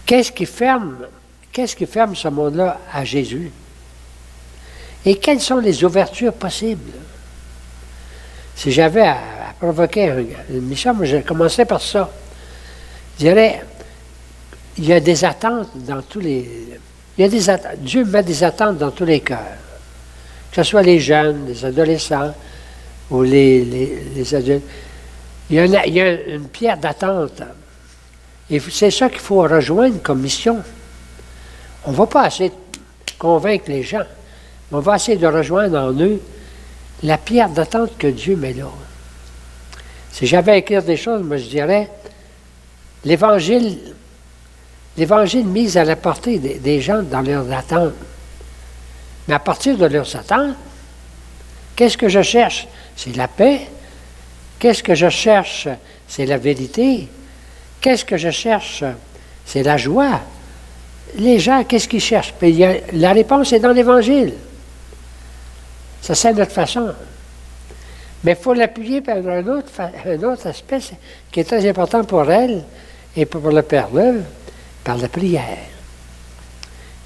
Qu'est-ce qui ferme ce monde-là à Jésus? Et quelles sont les ouvertures possibles? Si j'avais à provoquer une mission, moi, je commençais par ça. Je dirais, il y a des attentes dans tous les... Dieu met des attentes dans tous les cœurs. Que ce soit les jeunes, les adolescents ou les adultes. Il y a une pierre d'attente. Et c'est ça qu'il faut rejoindre comme mission. On ne va pas essayer de convaincre les gens, mais on va essayer de rejoindre en eux la pierre d'attente que Dieu met là. Si j'avais à écrire des choses, moi je dirais, l'Évangile mise à la portée des gens dans leurs attentes. Mais à partir de leurs attentes, qu'est-ce que je cherche? C'est la paix. Qu'est-ce que je cherche? C'est la vérité. Qu'est-ce que je cherche? C'est la joie. Les gens, qu'est-ce qu'ils cherchent? Puis la réponse est dans l'Évangile. Ça, c'est notre façon. Mais il faut l'appuyer par un autre aspect qui est très important pour elle et pour le Père Leuve, par la prière.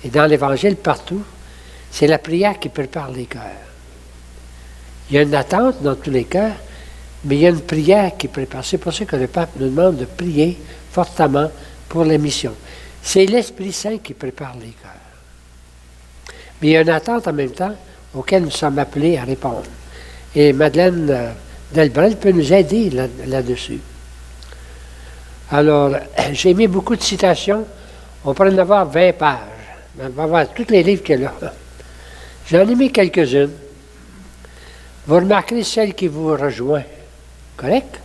Et dans l'Évangile, partout, c'est la prière qui prépare les cœurs. Il y a une attente dans tous les cœurs, mais il y a une prière qui prépare. C'est pour ça que le pape nous demande de prier fortement pour la mission. C'est l'Esprit Saint qui prépare les cœurs. Mais il y a une attente en même temps auquel nous sommes appelés à répondre. Et Madeleine Delbrel peut nous aider là-dessus. Alors, j'ai mis beaucoup de citations. On pourrait en avoir 20 pages. On va voir tous les livres qu'il y a là. J'en ai mis quelques-unes. Vous remarquerez celle qui vous rejoint. Correct?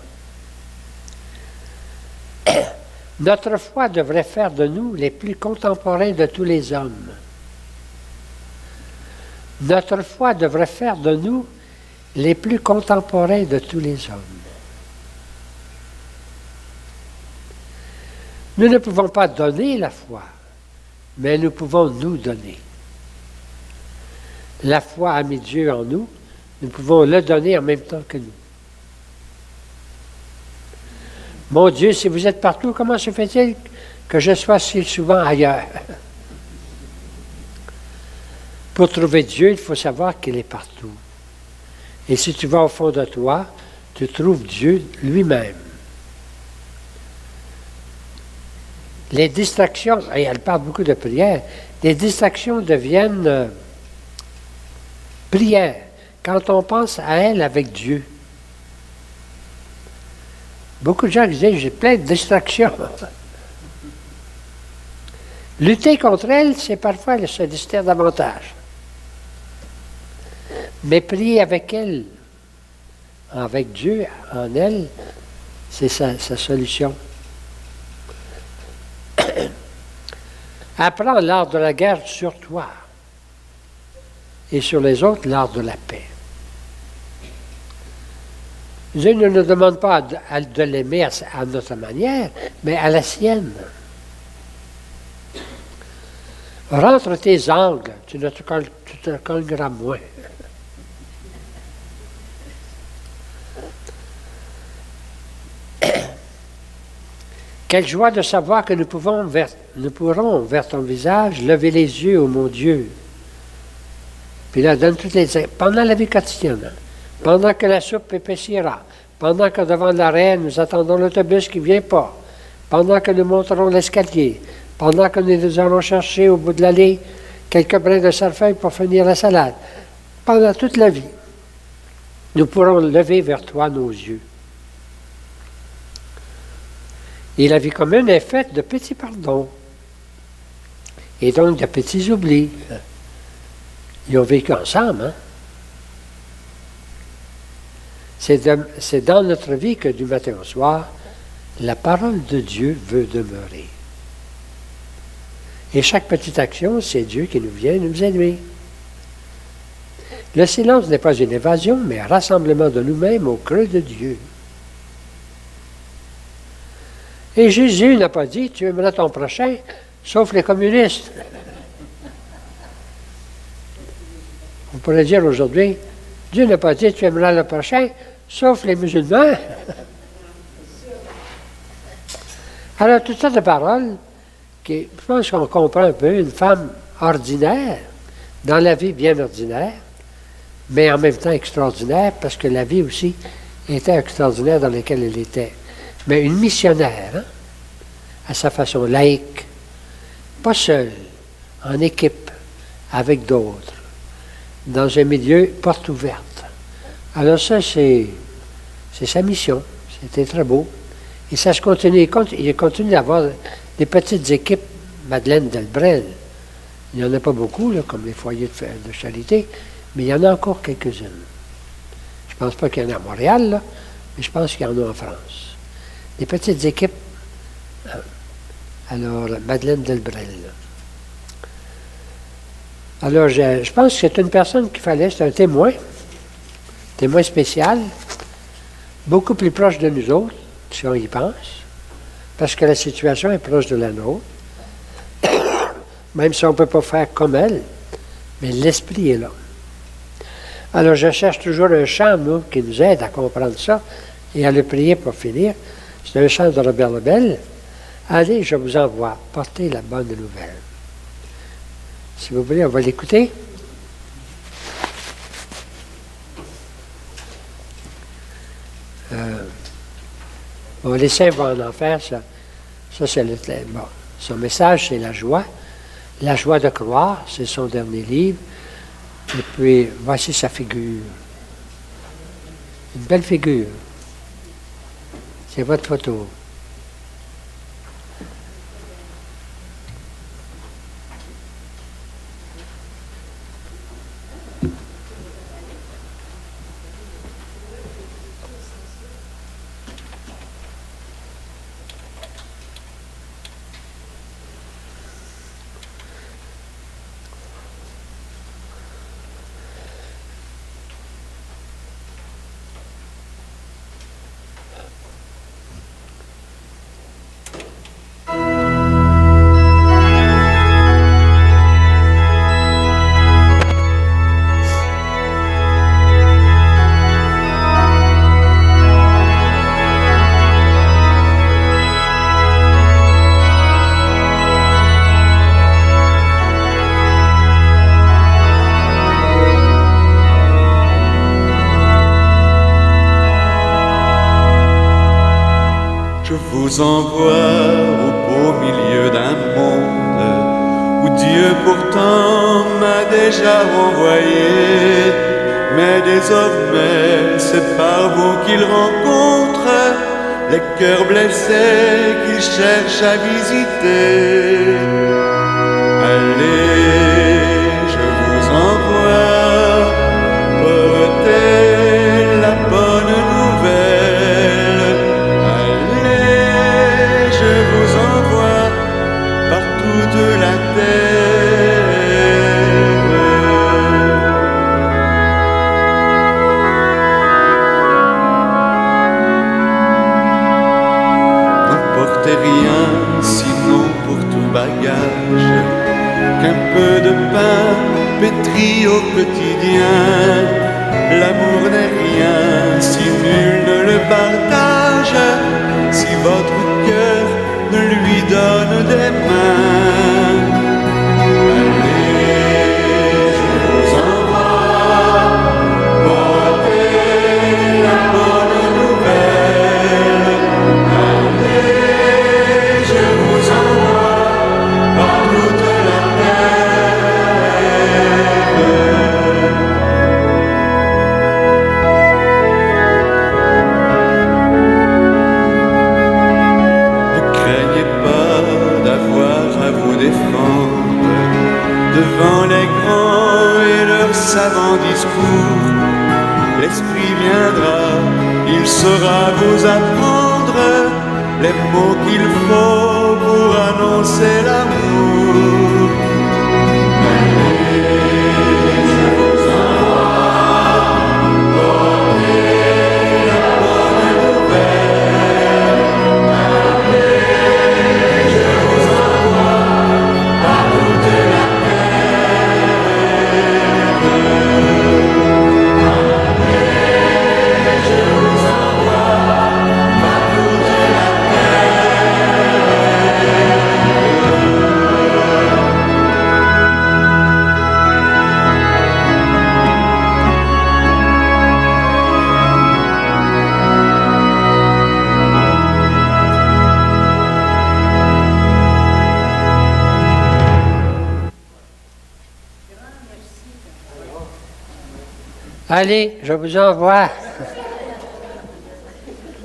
Notre foi devrait faire de nous les plus contemporains de tous les hommes. Notre foi devrait faire de nous les plus contemporains de tous les hommes. Nous ne pouvons pas donner la foi, mais nous pouvons nous donner. La foi a mis Dieu en nous, nous pouvons le donner en même temps que nous. Mon Dieu, si vous êtes partout, comment se fait-il que je sois si souvent ailleurs? Pour trouver Dieu, il faut savoir qu'il est partout. Et si tu vas au fond de toi, tu trouves Dieu lui-même. Les distractions, et elle parle beaucoup de prière, les distractions deviennent prières quand on pense à elle avec Dieu. Beaucoup de gens disent, j'ai plein de distractions. Lutter contre elle, c'est parfois se distraire davantage. Mais prier avec elle, avec Dieu en elle, c'est sa solution. Apprends l'art de la guerre sur toi et sur les autres l'art de la paix. Dieu ne nous demande pas de l'aimer à notre manière, mais à la sienne. Rentre tes angles, tu te cogneras moins. Quelle joie de savoir que nous pourrons vers ton visage lever les yeux, ô mon Dieu. Puis là, donne toutes les... Pendant la vie quotidienne, pendant que la soupe épaissira, pendant que devant l'arrêt, nous attendons l'autobus qui ne vient pas, pendant que nous monterons l'escalier, pendant que nous allons chercher au bout de l'allée quelques brins de sarfeuille pour finir la salade, pendant toute la vie, nous pourrons lever vers toi nos yeux. Et la vie commune est faite de petits pardons et donc de petits oublis. Ils ont vécu ensemble, hein? C'est dans notre vie que du matin au soir, la parole de Dieu veut demeurer. Et chaque petite action, c'est Dieu qui nous vient nous aider. Le silence n'est pas une évasion, mais un rassemblement de nous-mêmes au creux de Dieu. Et Jésus n'a pas dit, tu aimeras ton prochain, sauf les communistes. On pourrait dire aujourd'hui, Dieu n'a pas dit, tu aimeras le prochain, sauf les musulmans. Alors, toutes sortes de paroles, je pense qu'on comprend un peu une femme ordinaire, dans la vie bien ordinaire, mais en même temps extraordinaire, parce que la vie aussi était extraordinaire dans laquelle elle était. Mais une missionnaire, hein, à sa façon laïque, pas seule, en équipe, avec d'autres, dans un milieu porte ouverte. Alors ça, c'est sa mission. C'était très beau. Et ça se continue. Il continue d'avoir des petites équipes, Madeleine Delbrel. Il n'y en a pas beaucoup, là, comme les foyers de charité, mais il y en a encore quelques-unes. Je ne pense pas qu'il y en a à Montréal, là, mais je pense qu'il y en a en France. Des petites équipes. Alors, Madeleine Delbrel. Alors, je pense que c'est une personne qu'il fallait, c'est un témoin spécial, beaucoup plus proche de nous autres, si on y pense, parce que la situation est proche de la nôtre, même si on ne peut pas faire comme elle, mais l'esprit est là. Alors, je cherche toujours un chant, nous, qui nous aide à comprendre ça et à le prier pour finir. C'est un chant de Robert Lebel. Allez, je vous envoie, portez la bonne nouvelle. Si vous voulez, on va l'écouter. Bon, les saints vont en enfer, ça c'est bon. Son message, c'est la joie. La joie de croire, c'est son dernier livre. Et puis, voici sa figure. Une belle figure. C'est votre photo. vous envoie au beau milieu d'un monde où Dieu pourtant m'a déjà envoyé. Mais désormais c'est par vous qu'il rencontre les cœurs blessés qu'il cherche à visiter. Allez, je vous envoie porter la bonne nouvelle. Allez, je vous envoie par toute la terre. N'emportez rien sinon pour tout bagage, qu'un peu de pain pétri au quotidien. L'amour n'est rien si nul ne le partage, si votre cœur ne lui donne des mains. Allez, je vous envoie porter la bonne nouvelle. Allez, je vous envoie par toute la Ne craignez pas d'avoir à vous défendre devant les grands et leurs savants discours. L'Esprit viendra, il saura vous apprendre les mots qu'il faut pour annoncer l'amour. Allez, je vous envoie.